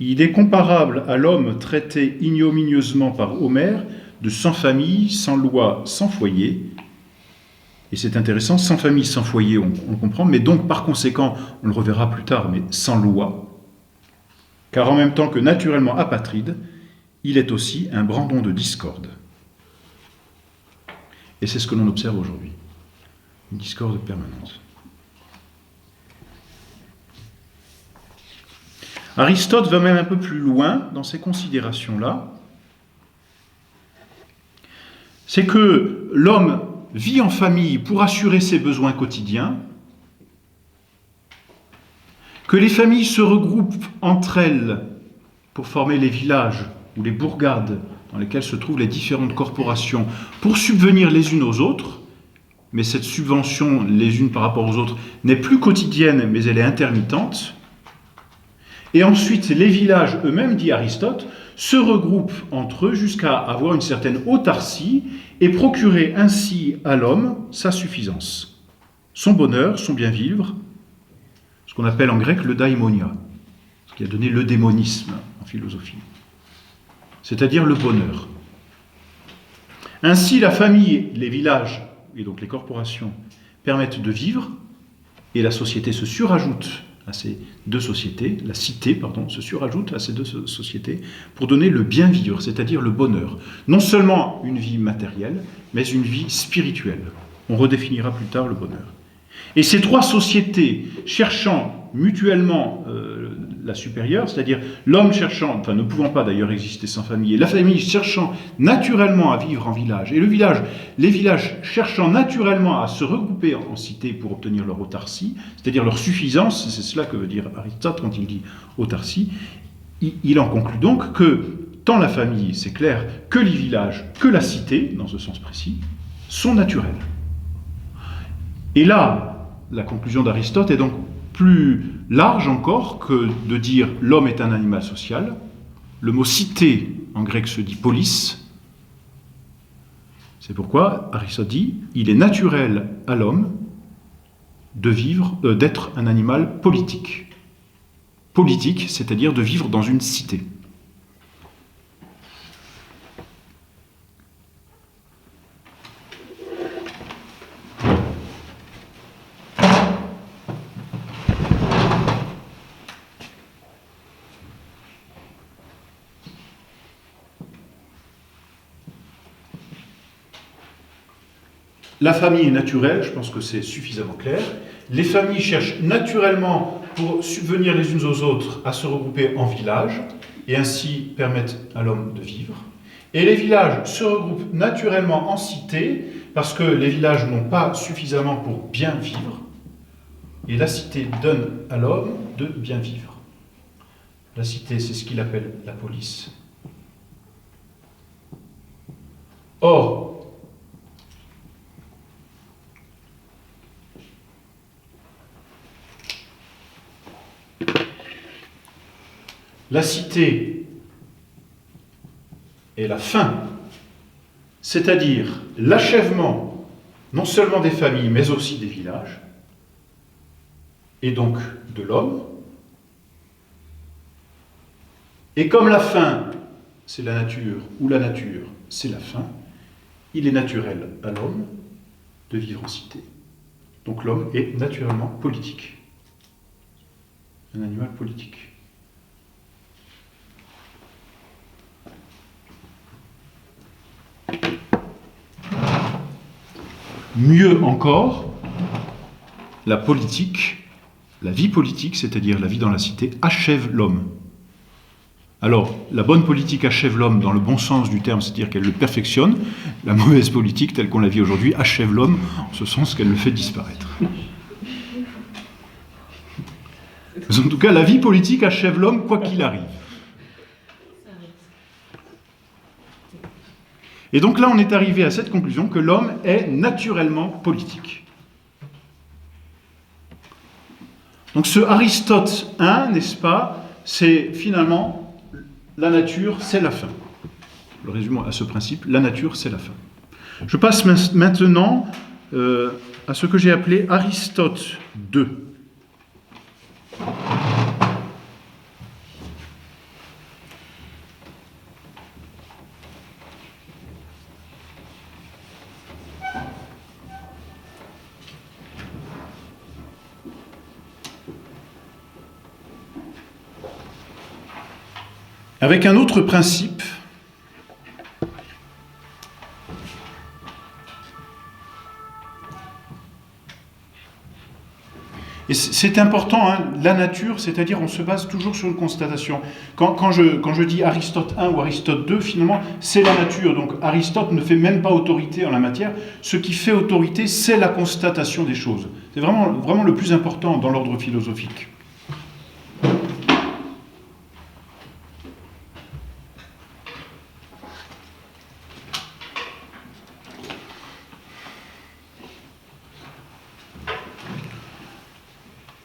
Il est comparable à l'homme traité ignominieusement par Homère de sans famille, sans loi, sans foyer. Et c'est intéressant, sans famille, sans foyer, on le comprend, mais donc par conséquent, on le reverra plus tard, mais sans loi, car en même temps que naturellement apatride, il est aussi un brandon de discorde. Et c'est ce que l'on observe aujourd'hui, une discorde permanente. Aristote va même un peu plus loin dans ces considérations-là. C'est que l'homme vit en famille pour assurer ses besoins quotidiens, que les familles se regroupent entre elles pour former les villages ou les bourgades dans lesquelles se trouvent les différentes corporations pour subvenir les unes aux autres, mais cette subvention les unes par rapport aux autres n'est plus quotidienne, mais elle est intermittente. Et ensuite, les villages eux-mêmes, dit Aristote, se regroupent entre eux jusqu'à avoir une certaine autarcie et procurer ainsi à l'homme sa suffisance, son bonheur, son bien-vivre, ce qu'on appelle en grec le daimonia, ce qui a donné le démonisme en philosophie, c'est-à-dire le bonheur. Ainsi, la famille, les villages et donc les corporations permettent de vivre et la société se surajoute à ces deux sociétés, la cité, se surajoute à ces deux sociétés pour donner le bien vivre, c'est-à-dire le bonheur. Non seulement une vie matérielle, mais une vie spirituelle. On redéfinira plus tard le bonheur. Et ces trois sociétés cherchant mutuellement la supérieure, c'est-à-dire l'homme cherchant, ne pouvant pas d'ailleurs exister sans famille, et la famille cherchant naturellement à vivre en village, et les villages cherchant naturellement à se regrouper en cité pour obtenir leur autarcie, c'est-à-dire leur suffisance, c'est cela que veut dire Aristote quand il dit autarcie, il en conclut donc que tant la famille, c'est clair, que les villages, que la cité, dans ce sens précis, sont naturels. Et là, la conclusion d'Aristote est donc plus large encore que de dire l'homme est un animal social. Le mot cité en grec se dit polis. C'est pourquoi Aristote dit il est naturel à l'homme de vivre, d'être un animal politique. politique, c'est-à-dire de vivre dans une cité. La famille est naturelle, je pense que c'est suffisamment clair. Les familles cherchent naturellement, pour subvenir les unes aux autres, à se regrouper en villages, et ainsi permettent à l'homme de vivre. Et les villages se regroupent naturellement en cités, parce que les villages n'ont pas suffisamment pour bien vivre, et la cité donne à l'homme de bien vivre. La cité, c'est ce qu'il appelle la police. Or, la cité est la fin, c'est-à-dire l'achèvement non seulement des familles, mais aussi des villages, et donc de l'homme. Et comme la fin, c'est la nature, ou la nature, c'est la fin, il est naturel à l'homme de vivre en cité. Donc l'homme est naturellement politique, un animal politique. Mieux encore, la politique, la vie politique, c'est-à-dire la vie dans la cité, achève l'homme. Alors, la bonne politique achève l'homme dans le bon sens du terme, c'est-à-dire qu'elle le perfectionne. La mauvaise politique, telle qu'on la vit aujourd'hui, achève l'homme en ce sens qu'elle le fait disparaître. Mais en tout cas, la vie politique achève l'homme quoi qu'il arrive. Et donc là, on est arrivé à cette conclusion que l'homme est naturellement politique. Donc ce Aristote 1, n'est-ce pas, c'est finalement la nature, c'est la fin. Le résumé à ce principe, la nature, c'est la fin. Je passe maintenant à ce que j'ai appelé Aristote 2. Avec un autre principe, et c'est important, hein, la nature, c'est-à-dire on se base toujours sur une constatation. Quand je dis Aristote 1 ou Aristote 2, finalement, c'est la nature. Donc Aristote ne fait même pas autorité en la matière. Ce qui fait autorité, c'est la constatation des choses. C'est vraiment le plus important dans l'ordre philosophique.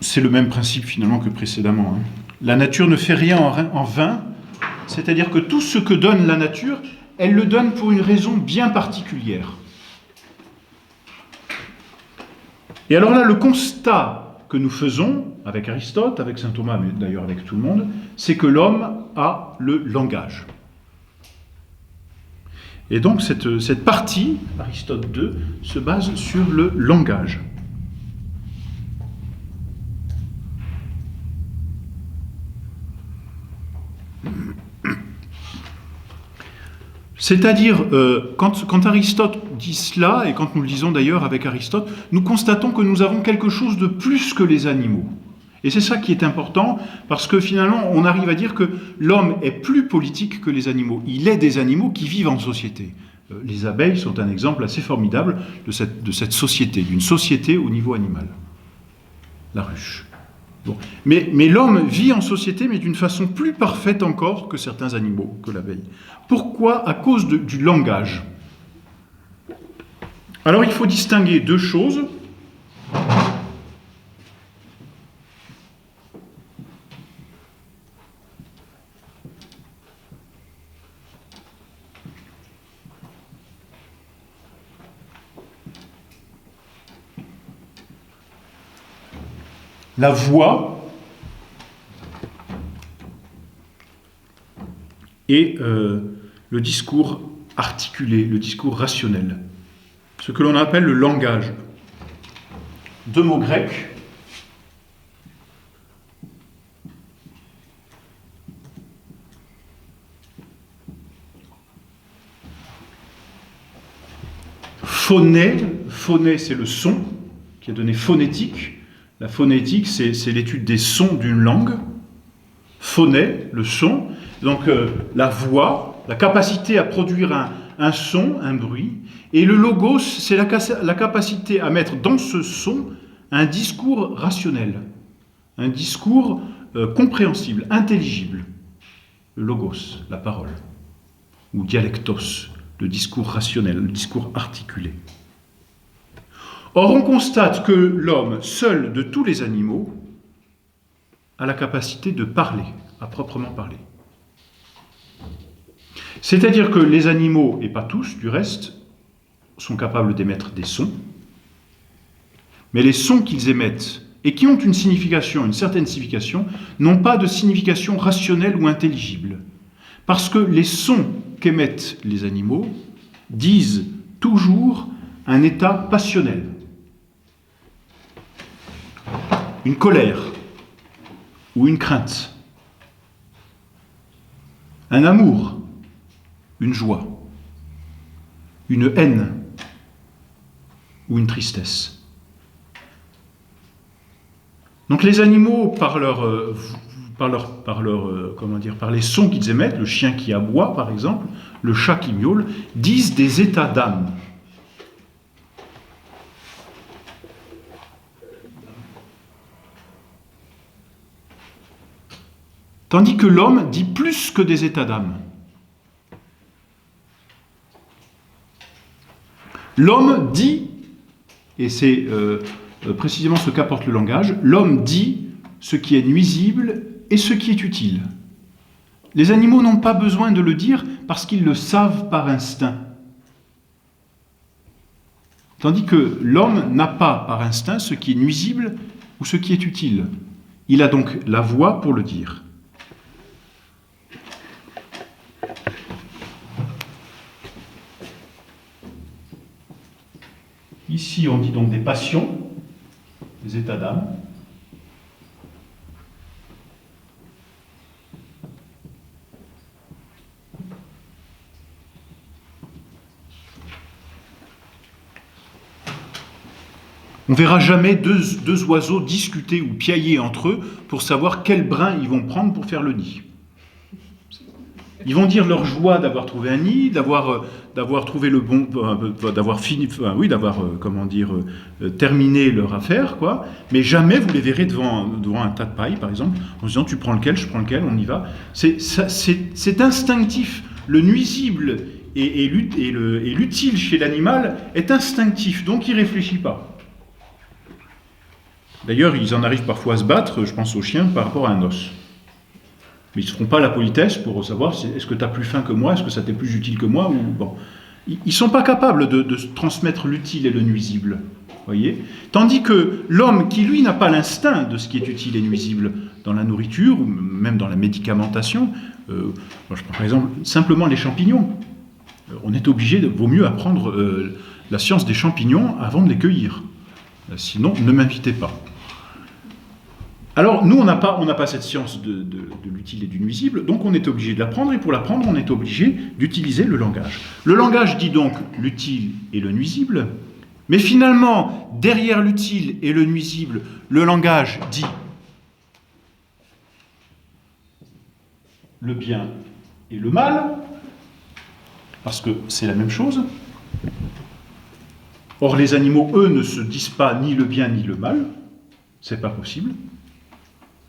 C'est le même principe finalement que précédemment. Hein. La nature ne fait rien en vain, c'est-à-dire que tout ce que donne la nature, elle le donne pour une raison bien particulière. Et alors là, le constat que nous faisons avec Aristote, avec saint Thomas, mais d'ailleurs avec tout le monde, c'est que l'homme a le langage. Et donc cette partie, Aristote 2, se base sur le langage. C'est-à-dire, quand Aristote dit cela, et quand nous le disons d'ailleurs avec Aristote, nous constatons que nous avons quelque chose de plus que les animaux. Et c'est ça qui est important, parce que finalement, on arrive à dire que l'homme est plus politique que les animaux. Il est des animaux qui vivent en société. Les abeilles sont un exemple assez formidable de cette société, d'une société au niveau animal. La ruche. Bon. Mais l'homme vit en société, mais d'une façon plus parfaite encore que certains animaux, que l'abeille. Pourquoi ? À cause du langage. Alors il faut distinguer deux choses. La voix et le discours articulé, le discours rationnel, ce que l'on appelle le langage. Deux mots grecs. Phoné, c'est le son, qui est donné phonétique. La phonétique, c'est l'étude des sons d'une langue. Phoné, le son. Donc la voix, la capacité à produire un son, un bruit. Et le logos, c'est la capacité à mettre dans ce son un discours rationnel, un discours compréhensible, intelligible. Le logos, la parole, ou dialectos, le discours rationnel, le discours articulé. Or, on constate que l'homme, seul de tous les animaux, a la capacité de parler, à proprement parler. C'est-à-dire que les animaux, et pas tous du reste, sont capables d'émettre des sons, mais les sons qu'ils émettent, et qui ont une signification, une certaine signification, n'ont pas de signification rationnelle ou intelligible. Parce que les sons qu'émettent les animaux disent toujours un état passionnel. Une colère ou une crainte. Un amour, une joie. Une haine ou une tristesse. Donc les animaux, par les sons qu'ils émettent, le chien qui aboie par exemple, le chat qui miaule, disent des états d'âme. Tandis que l'homme dit plus que des états d'âme. L'homme dit, et c'est précisément ce qu'apporte le langage, l'homme dit ce qui est nuisible et ce qui est utile. Les animaux n'ont pas besoin de le dire parce qu'ils le savent par instinct. Tandis que l'homme n'a pas par instinct ce qui est nuisible ou ce qui est utile. Il a donc la voix pour le dire. Ici, on dit donc des passions, des états d'âme. On ne verra jamais deux oiseaux discuter ou piailler entre eux pour savoir quel brin ils vont prendre pour faire le nid. Ils vont dire leur joie d'avoir trouvé un nid, d'avoir trouvé le bon, d'avoir fini, terminé leur affaire, quoi. Mais jamais vous les verrez devant un tas de paille, par exemple, en disant tu prends lequel, je prends lequel, on y va. C'est instinctif. Le nuisible et l'utile chez l'animal est instinctif, donc il ne réfléchit pas. D'ailleurs, ils en arrivent parfois à se battre, je pense aux chiens, par rapport à un os. Mais ils ne se feront pas la politesse pour savoir est-ce que tu as plus faim que moi, est-ce que ça t'est plus utile que moi ou bon. Ils ne sont pas capables de transmettre l'utile et le nuisible. Voyez ? Tandis que l'homme qui, lui, n'a pas l'instinct de ce qui est utile et nuisible dans la nourriture ou même dans la médicamentation, je prends par exemple simplement les champignons. On est obligé, vaut mieux apprendre la science des champignons avant de les cueillir. Sinon, ne m'invitez pas. Alors, nous, on n'a pas cette science de l'utile et du nuisible, donc on est obligé de l'apprendre, et pour l'apprendre, on est obligé d'utiliser le langage. Le langage dit donc l'utile et le nuisible, mais finalement, derrière l'utile et le nuisible, le langage dit le bien et le mal, parce que c'est la même chose. Or, les animaux, eux, ne se disent pas ni le bien ni le mal, c'est pas possible.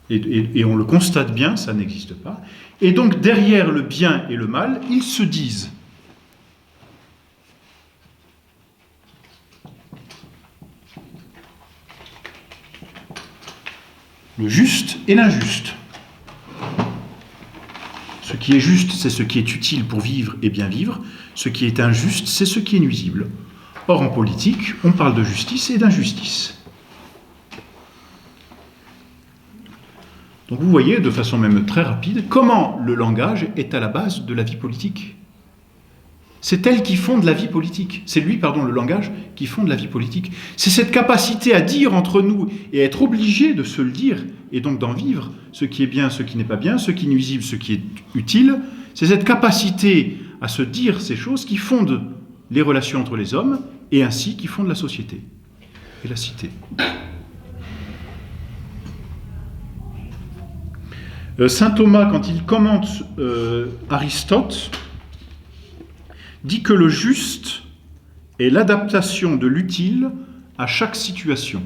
Et on le constate bien, ça n'existe pas. Et donc, derrière le bien et le mal, ils se disent. Le juste et l'injuste. Ce qui est juste, c'est ce qui est utile pour vivre et bien vivre. Ce qui est injuste, c'est ce qui est nuisible. Or, en politique, on parle de justice et d'injustice. Donc vous voyez, de façon même très rapide, comment le langage est à la base de la vie politique. C'est elle qui fonde la vie politique. C'est lui, pardon, le langage, qui fonde la vie politique. C'est cette capacité à dire entre nous et à être obligé de se le dire, et donc d'en vivre, ce qui est bien, ce qui n'est pas bien, ce qui est nuisible, ce qui est utile. C'est cette capacité à se dire ces choses qui fondent les relations entre les hommes, et ainsi qui fondent la société et la cité. Saint Thomas, quand il commente Aristote, dit que le juste est l'adaptation de l'utile à chaque situation.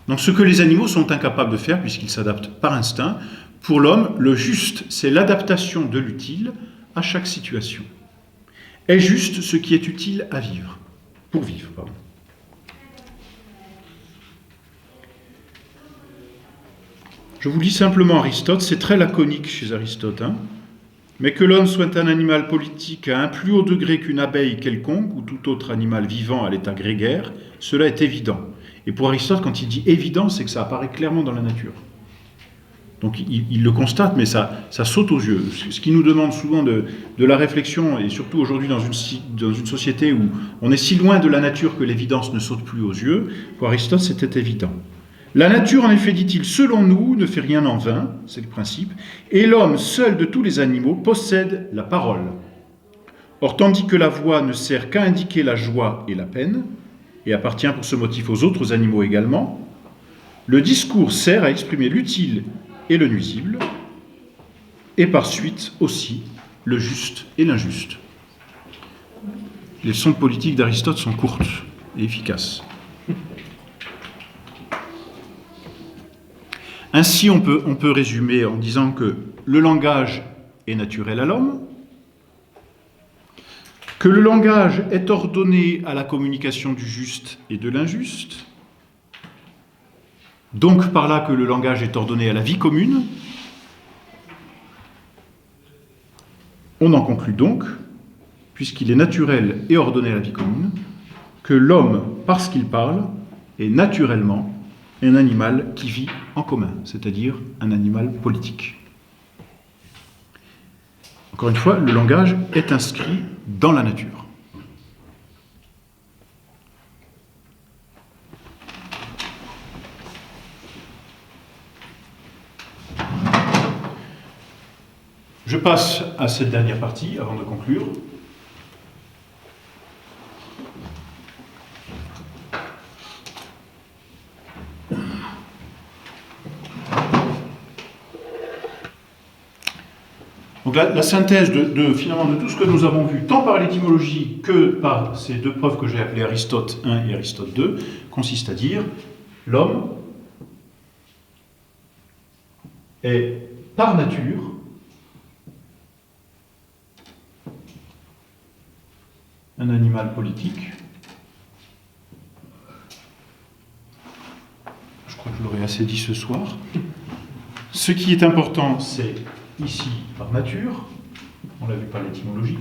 Donc ce que les animaux sont incapables de faire, puisqu'ils s'adaptent par instinct, pour l'homme, le juste, c'est l'adaptation de l'utile à chaque situation. Est juste ce qui est utile à vivre, pour vivre, pardon. Je vous lis simplement Aristote, c'est très laconique chez Aristote, hein. Mais que l'homme soit un animal politique à un plus haut degré qu'une abeille quelconque ou tout autre animal vivant à l'état grégaire, cela est évident. Et pour Aristote, quand il dit évident, c'est que ça apparaît clairement dans la nature. Donc il le constate, mais ça saute aux yeux. Ce qui nous demande souvent de la réflexion, et surtout aujourd'hui dans une société où on est si loin de la nature que l'évidence ne saute plus aux yeux, pour Aristote, c'était évident. La nature, en effet, dit-il, selon nous, ne fait rien en vain, c'est le principe, et l'homme, seul de tous les animaux, possède la parole. Or, tandis que la voix ne sert qu'à indiquer la joie et la peine, et appartient pour ce motif aux autres animaux également, le discours sert à exprimer l'utile et le nuisible, et par suite aussi le juste et l'injuste. Les leçons politiques d'Aristote sont courtes et efficaces. Ainsi, on peut résumer en disant que le langage est naturel à l'homme, que le langage est ordonné à la communication du juste et de l'injuste, donc par là que le langage est ordonné à la vie commune. On en conclut donc, puisqu'il est naturel et ordonné à la vie commune, que l'homme, parce qu'il parle, est naturellement un animal qui vit en commun, c'est-à-dire un animal politique. Encore une fois, le langage est inscrit dans la nature. Je passe à cette dernière partie avant de conclure. Donc la synthèse finalement de tout ce que nous avons vu, tant par l'étymologie que par ces deux preuves que j'ai appelées Aristote 1 et Aristote 2, consiste à dire l'homme est par nature un animal politique. Je crois que je l'aurais assez dit ce soir. Ce qui est important, c'est ici par nature, on l'a vu par l'étymologie.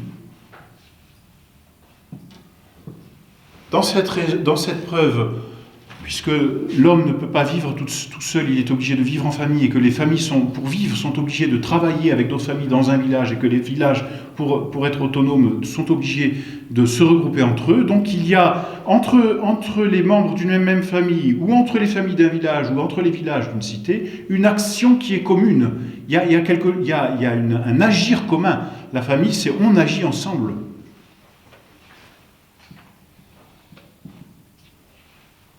Dans cette preuve, puisque l'homme ne peut pas vivre tout seul, il est obligé de vivre en famille, et que les familles, pour vivre, sont obligées de travailler avec d'autres familles dans un village, et que les villages, pour être autonomes, sont obligés de se regrouper entre eux. Donc il y a, entre les membres d'une même famille, ou entre les familles d'un village, ou entre les villages d'une cité, une action qui est commune. Il y a un agir commun. La famille, c'est on agit ensemble.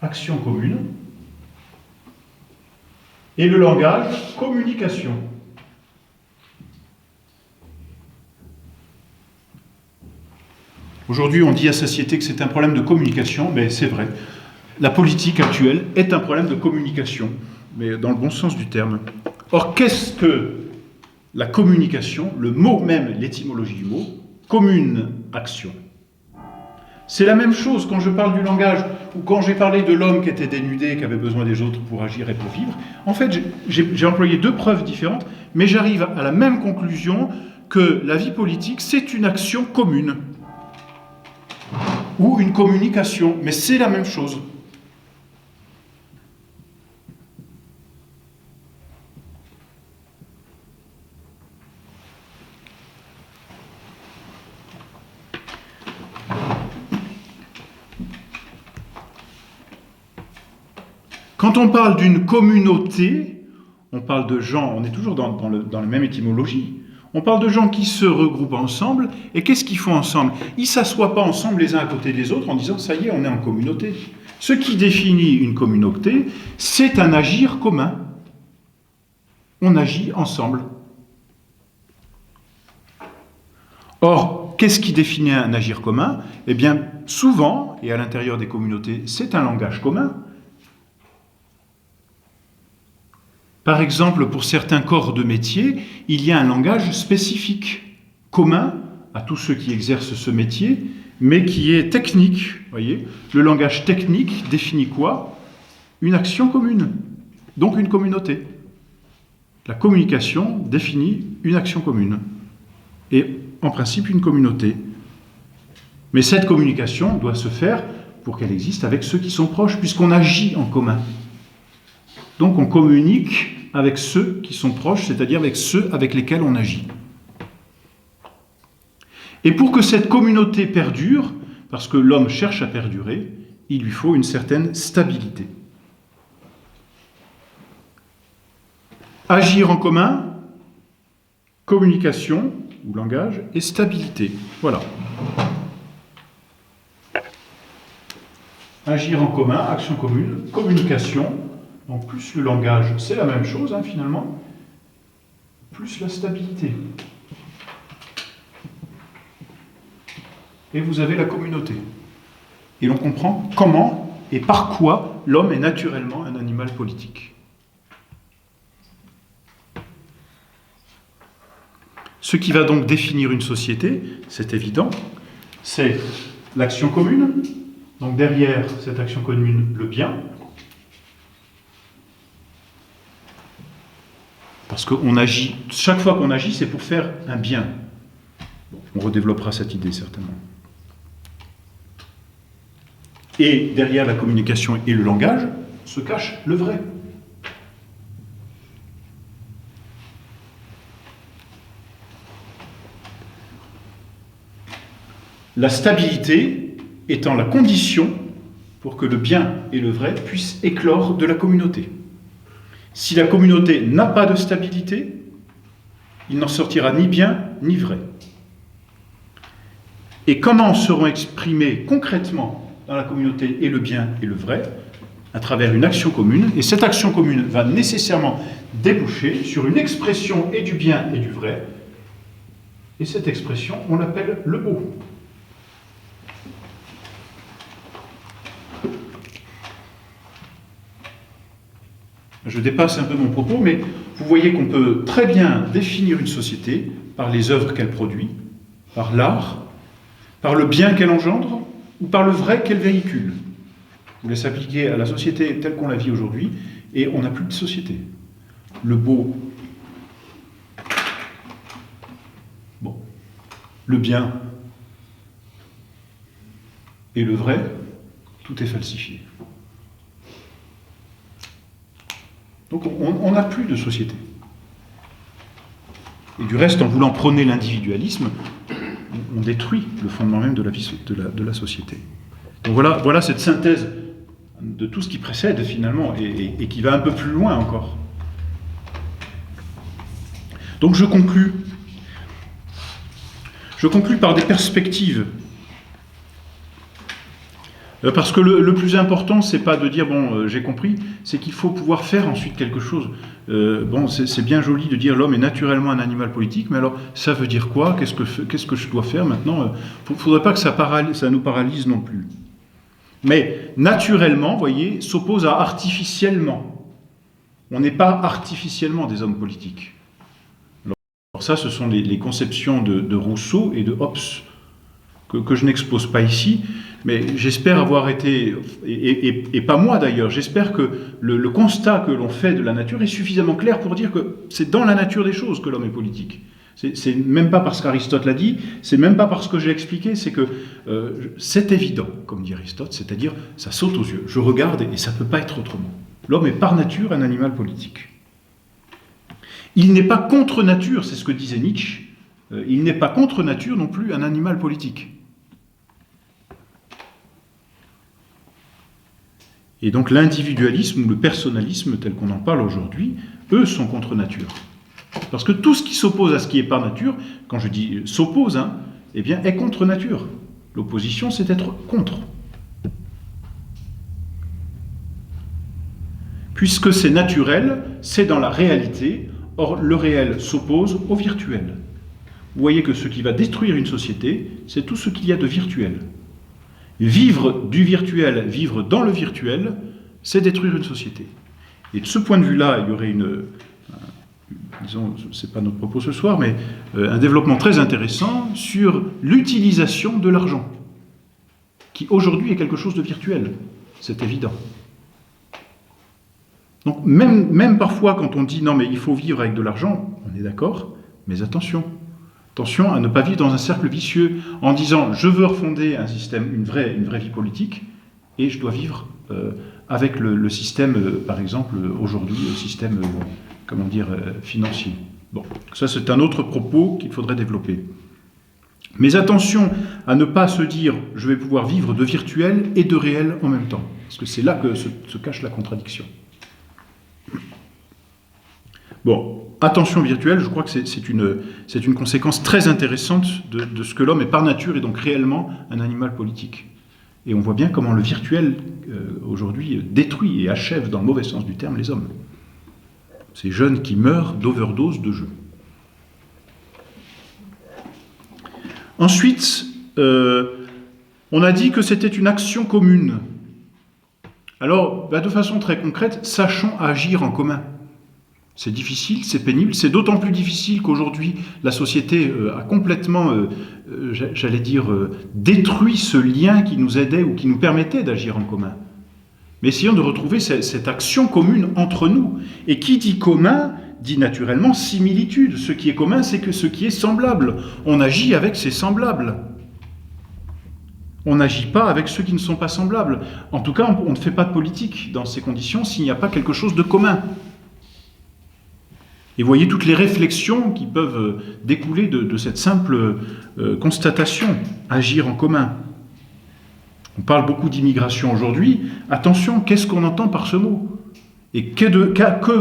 Action commune. Et le langage, communication. Aujourd'hui, on dit à satiété que c'est un problème de communication, mais c'est vrai. La politique actuelle est un problème de communication, mais dans le bon sens du terme. Or, qu'est-ce que la communication, le mot même, l'étymologie du mot, commune action? C'est la même chose quand je parle du langage, ou quand j'ai parlé de l'homme qui était dénudé, qui avait besoin des autres pour agir et pour vivre. En fait, j'ai employé deux preuves différentes, mais j'arrive à la même conclusion que la vie politique, c'est une action commune. Ou une communication, mais c'est la même chose. Quand on parle d'une communauté, on parle de gens, on est toujours dans la même étymologie, on parle de gens qui se regroupent ensemble, et qu'est-ce qu'ils font ensemble? Ils ne s'assoient pas ensemble les uns à côté des autres en disant « ça y est, on est en communauté ». Ce qui définit une communauté, c'est un agir commun. On agit ensemble. Or, qu'est-ce qui définit un agir commun? Eh bien, souvent, et à l'intérieur des communautés, c'est un langage commun. Par exemple, pour certains corps de métier, il y a un langage spécifique, commun à tous ceux qui exercent ce métier, mais qui est technique. Voyez, le langage technique définit quoi? Une action commune, donc une communauté. La communication définit une action commune, et en principe une communauté. Mais cette communication doit se faire, pour qu'elle existe, avec ceux qui sont proches, puisqu'on agit en commun. Donc on communique avec ceux qui sont proches, c'est-à-dire avec ceux avec lesquels on agit. Et pour que cette communauté perdure, parce que l'homme cherche à perdurer, il lui faut une certaine stabilité. Agir en commun, communication ou langage, et stabilité. Voilà. Agir en commun, action commune, communication, donc plus le langage, c'est la même chose finalement, plus la stabilité. Et vous avez la communauté. Et l'on comprend comment et par quoi l'homme est naturellement un animal politique. Ce qui va donc définir une société, c'est évident, c'est l'action commune. Donc derrière cette action commune, le bien. Parce qu'on agit, chaque fois qu'on agit, c'est pour faire un bien. On redéveloppera cette idée certainement. Et derrière la communication et le langage se cache le vrai. La stabilité étant la condition pour que le bien et le vrai puissent éclore de la communauté. Si la communauté n'a pas de stabilité, il n'en sortira ni bien ni vrai. Et comment seront exprimés concrètement dans la communauté et le bien et le vrai? À travers une action commune, et cette action commune va nécessairement déboucher sur une expression et du bien et du vrai, et cette expression, on l'appelle le beau. Je dépasse un peu mon propos, mais vous voyez qu'on peut très bien définir une société par les œuvres qu'elle produit, par l'art, par le bien qu'elle engendre, ou par le vrai qu'elle véhicule. Vous laissez appliquer à la société telle qu'on la vit aujourd'hui, et on n'a plus de société. Le beau, bon, le bien et le vrai, tout est falsifié. Donc on n'a plus de société. Et du reste, en voulant prôner l'individualisme, on détruit le fondement même de la vie de la société. Donc voilà cette synthèse de tout ce qui précède finalement, et qui va un peu plus loin encore. Donc je conclus par des perspectives. Parce que le plus important, c'est pas de dire, bon, j'ai compris, c'est qu'il faut pouvoir faire ensuite quelque chose. Bon, c'est bien joli de dire l'homme est naturellement un animal politique, mais alors, ça veut dire quoi? Qu'est-ce que je dois faire maintenant? Il ne faudrait pas que ça nous paralyse non plus. Mais naturellement, vous voyez, s'oppose à artificiellement. On n'est pas artificiellement des hommes politiques. Alors ça, ce sont les conceptions de Rousseau et de Hobbes, que je n'expose pas ici, mais j'espère avoir été, et pas moi d'ailleurs, j'espère que le constat que l'on fait de la nature est suffisamment clair pour dire que c'est dans la nature des choses que l'homme est politique. C'est même pas parce qu'Aristote l'a dit, c'est même pas parce que j'ai expliqué, c'est que c'est évident, comme dit Aristote, c'est-à-dire ça saute aux yeux. Je regarde et ça ne peut pas être autrement. L'homme est par nature un animal politique. Il n'est pas contre nature, c'est ce que disait Nietzsche, il n'est pas contre nature non plus un animal politique. Et donc l'individualisme ou le personnalisme, tel qu'on en parle aujourd'hui, eux sont contre nature. Parce que tout ce qui s'oppose à ce qui est par nature, quand je dis s'oppose, eh bien, est contre nature. L'opposition, c'est être contre. Puisque c'est naturel, c'est dans la réalité, or le réel s'oppose au virtuel. Vous voyez que ce qui va détruire une société, c'est tout ce qu'il y a de virtuel. Vivre du virtuel, vivre dans le virtuel, c'est détruire une société. Et de ce point de vue-là, il y aurait disons, c'est pas notre propos ce soir, mais un développement très intéressant sur l'utilisation de l'argent, qui aujourd'hui est quelque chose de virtuel, c'est évident. Donc même parfois quand on dit non mais il faut vivre avec de l'argent, on est d'accord, mais attention à ne pas vivre dans un cercle vicieux en disant je veux refonder un système, une vraie vie politique, et je dois vivre avec le système, par exemple aujourd'hui, le système financier. Bon, ça c'est un autre propos qu'il faudrait développer. Mais attention à ne pas se dire je vais pouvoir vivre de virtuel et de réel en même temps, parce que c'est là que se cache la contradiction. Bon, attention virtuelle, je crois que c'est une conséquence très intéressante de ce que l'homme est par nature et donc réellement un animal politique. Et on voit bien comment le virtuel, aujourd'hui, détruit et achève, dans le mauvais sens du terme, les hommes. Ces jeunes qui meurent d'overdose de jeux. Ensuite, on a dit que c'était une action commune. Alors, de façon très concrète, sachons agir en commun. C'est difficile, c'est pénible, c'est d'autant plus difficile qu'aujourd'hui la société a complètement, détruit ce lien qui nous aidait ou qui nous permettait d'agir en commun. Mais essayons de retrouver cette action commune entre nous. Et qui dit commun, dit naturellement similitude. Ce qui est commun, c'est que ce qui est semblable. On agit avec ses semblables. On n'agit pas avec ceux qui ne sont pas semblables. En tout cas, on ne fait pas de politique dans ces conditions s'il n'y a pas quelque chose de commun. Et voyez toutes les réflexions qui peuvent découler de cette simple constatation, agir en commun. On parle beaucoup d'immigration aujourd'hui. Attention, qu'est-ce qu'on entend par ce mot? Et que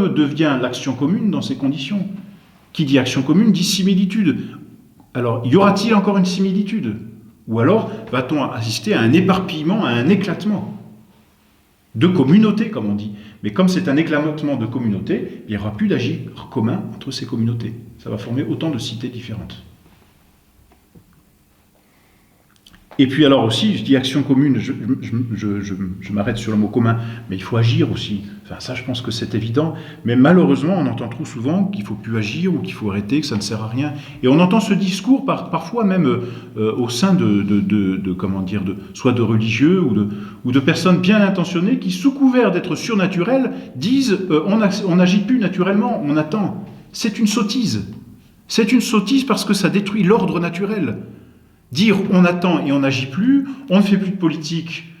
devient l'action commune dans ces conditions? Qui dit action commune dit similitude. Alors, y aura-t-il encore une similitude? Ou alors, va-t-on assister à un éparpillement, à un éclatement de communautés, comme on dit. Mais comme c'est un éclatement de communautés, il n'y aura plus d'agir commun entre ces communautés. Ça va former autant de cités différentes. Et puis alors aussi, je dis action commune, je m'arrête sur le mot commun, mais il faut agir aussi. Enfin ça, je pense que c'est évident. Mais malheureusement, on entend trop souvent qu'il ne faut plus agir ou qu'il faut arrêter, que ça ne sert à rien. Et on entend ce discours parfois même au sein soit de religieux ou de personnes bien intentionnées qui, sous couvert d'être surnaturelles, disent on n'agit plus naturellement, on attend. C'est une sottise. C'est une sottise parce que ça détruit l'ordre naturel. Dire on attend et on n'agit plus, on ne fait plus de politique,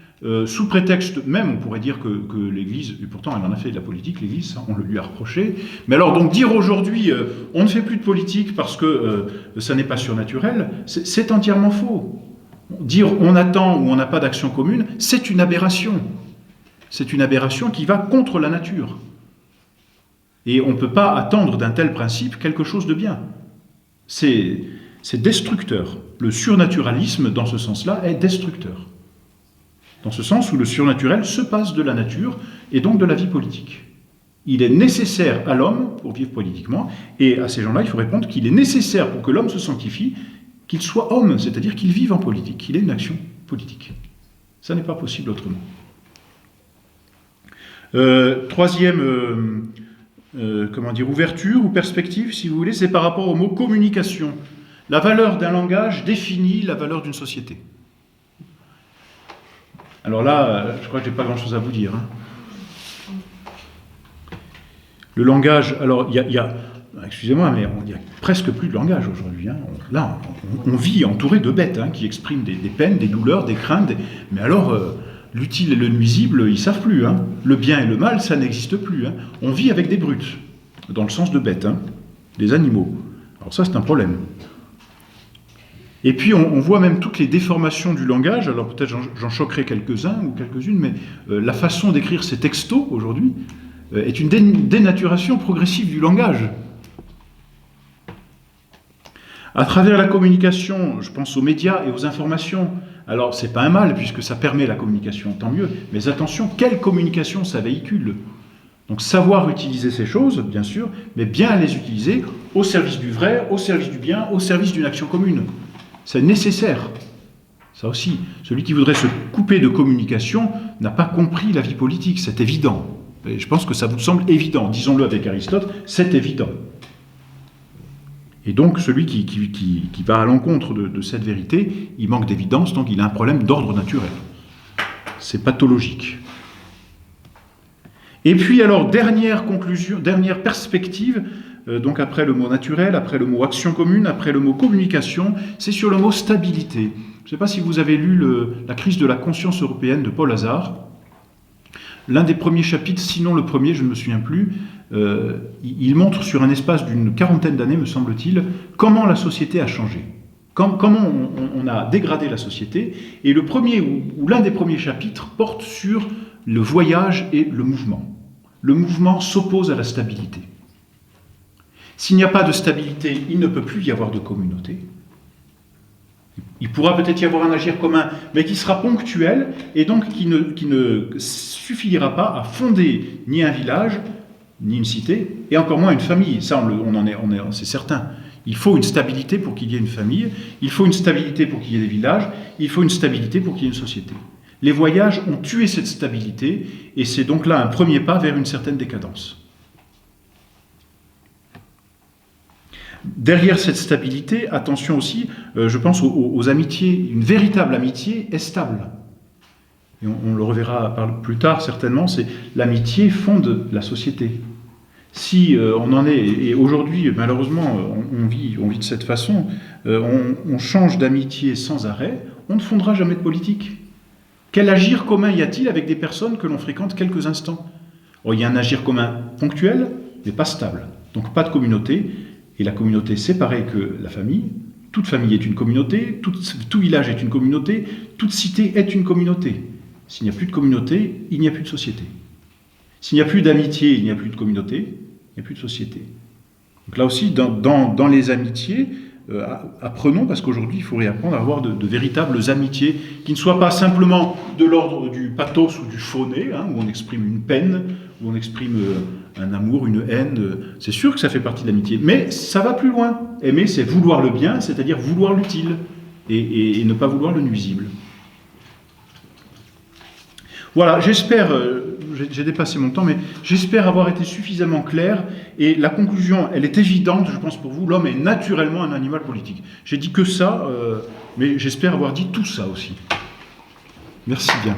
sous prétexte, même on pourrait dire que l'Église, et pourtant elle en a fait de la politique, l'Église, on le lui a reproché, mais alors donc dire aujourd'hui on ne fait plus de politique parce que ça n'est pas surnaturel, c'est entièrement faux. Dire on attend ou on n'a pas d'action commune, c'est une aberration. C'est une aberration qui va contre la nature. Et on ne peut pas attendre d'un tel principe quelque chose de bien. C'est destructeur. Le surnaturalisme, dans ce sens-là, est destructeur. Dans ce sens où le surnaturel se passe de la nature et donc de la vie politique. Il est nécessaire à l'homme pour vivre politiquement, et à ces gens-là, il faut répondre qu'il est nécessaire pour que l'homme se sanctifie, qu'il soit homme, c'est-à-dire qu'il vive en politique, qu'il ait une action politique. Ça n'est pas possible autrement. Troisième ouverture ou perspective, si vous voulez, c'est par rapport au mot communication. La valeur d'un langage définit la valeur d'une société. Alors là, je crois que je n'ai pas grand-chose à vous dire. Le langage, alors il y a excusez-moi, mais il n'y a presque plus de langage aujourd'hui. Là, on vit entouré de bêtes qui expriment des peines, des douleurs, des craintes. Mais alors, l'utile et le nuisible, ils ne savent plus. Le bien et le mal, ça n'existe plus. On vit avec des brutes, dans le sens de bêtes, des animaux. Alors ça, c'est un problème. Et puis on voit même toutes les déformations du langage, alors peut-être j'en choquerai quelques-uns ou quelques-unes, mais la façon d'écrire ces textos aujourd'hui est une dénaturation progressive du langage. À travers la communication, je pense aux médias et aux informations. Alors, c'est pas un mal, puisque ça permet la communication, tant mieux. Mais attention, quelle communication ça véhicule? Donc, savoir utiliser ces choses, bien sûr, mais bien les utiliser au service du vrai, au service du bien, au service d'une action commune. C'est nécessaire. Ça aussi, celui qui voudrait se couper de communication n'a pas compris la vie politique, c'est évident. Et je pense que ça vous semble évident. Disons-le avec Aristote, c'est évident. Et donc, celui qui va à l'encontre de cette vérité, il manque d'évidence, donc il a un problème d'ordre naturel. C'est pathologique. Et puis, alors, dernière conclusion, dernière perspective, donc après le mot naturel, après le mot action commune, après le mot communication, c'est sur le mot stabilité. Je ne sais pas si vous avez lu la crise de la conscience européenne de Paul Hazard. L'un des premiers chapitres, sinon le premier, je ne me souviens plus, il montre sur un espace d'une quarantaine d'années, me semble-t-il, comment la société a changé. Comment on a dégradé la société. Et le premier, ou l'un des premiers chapitres, porte sur le voyage et le mouvement. Le mouvement s'oppose à la stabilité. S'il n'y a pas de stabilité, il ne peut plus y avoir de communauté. Il pourra peut-être y avoir un agir commun, mais qui sera ponctuel et donc qui ne suffira pas à fonder ni un village, ni une cité, et encore moins une famille. Ça, c'est certain. Il faut une stabilité pour qu'il y ait une famille, il faut une stabilité pour qu'il y ait des villages, il faut une stabilité pour qu'il y ait une société. Les voyages ont tué cette stabilité, et c'est donc là un premier pas vers une certaine décadence. Derrière cette stabilité, attention aussi, je pense aux amitiés. Une véritable amitié est stable. Et on le reverra plus tard certainement, c'est l'amitié fonde la société. Si on en est, et aujourd'hui malheureusement on vit de cette façon, on change d'amitié sans arrêt, on ne fondera jamais de politique. Quel agir commun y a-t-il avec des personnes que l'on fréquente quelques instants? Il y a un agir commun ponctuel, mais pas stable. Donc pas de communauté. Et la communauté, c'est pareil que la famille. Toute famille est une communauté, tout village est une communauté, toute cité est une communauté. S'il n'y a plus de communauté, il n'y a plus de société. S'il n'y a plus d'amitié, il n'y a plus de communauté, il n'y a plus de société. Donc là aussi, dans les amitiés, apprenons, parce qu'aujourd'hui, il faut réapprendre à avoir de véritables amitiés qui ne soient pas simplement de l'ordre du pathos ou du phoné, où on exprime une peine, où on exprime un amour, une haine. C'est sûr que ça fait partie de l'amitié, mais ça va plus loin. Aimer, c'est vouloir le bien, c'est-à-dire vouloir l'utile, et ne pas vouloir le nuisible. Voilà, j'espère, j'ai dépassé mon temps, mais j'espère avoir été suffisamment clair, et la conclusion, elle est évidente, je pense pour vous, l'homme est naturellement un animal politique. J'ai dit que ça, mais j'espère avoir dit tout ça aussi. Merci bien.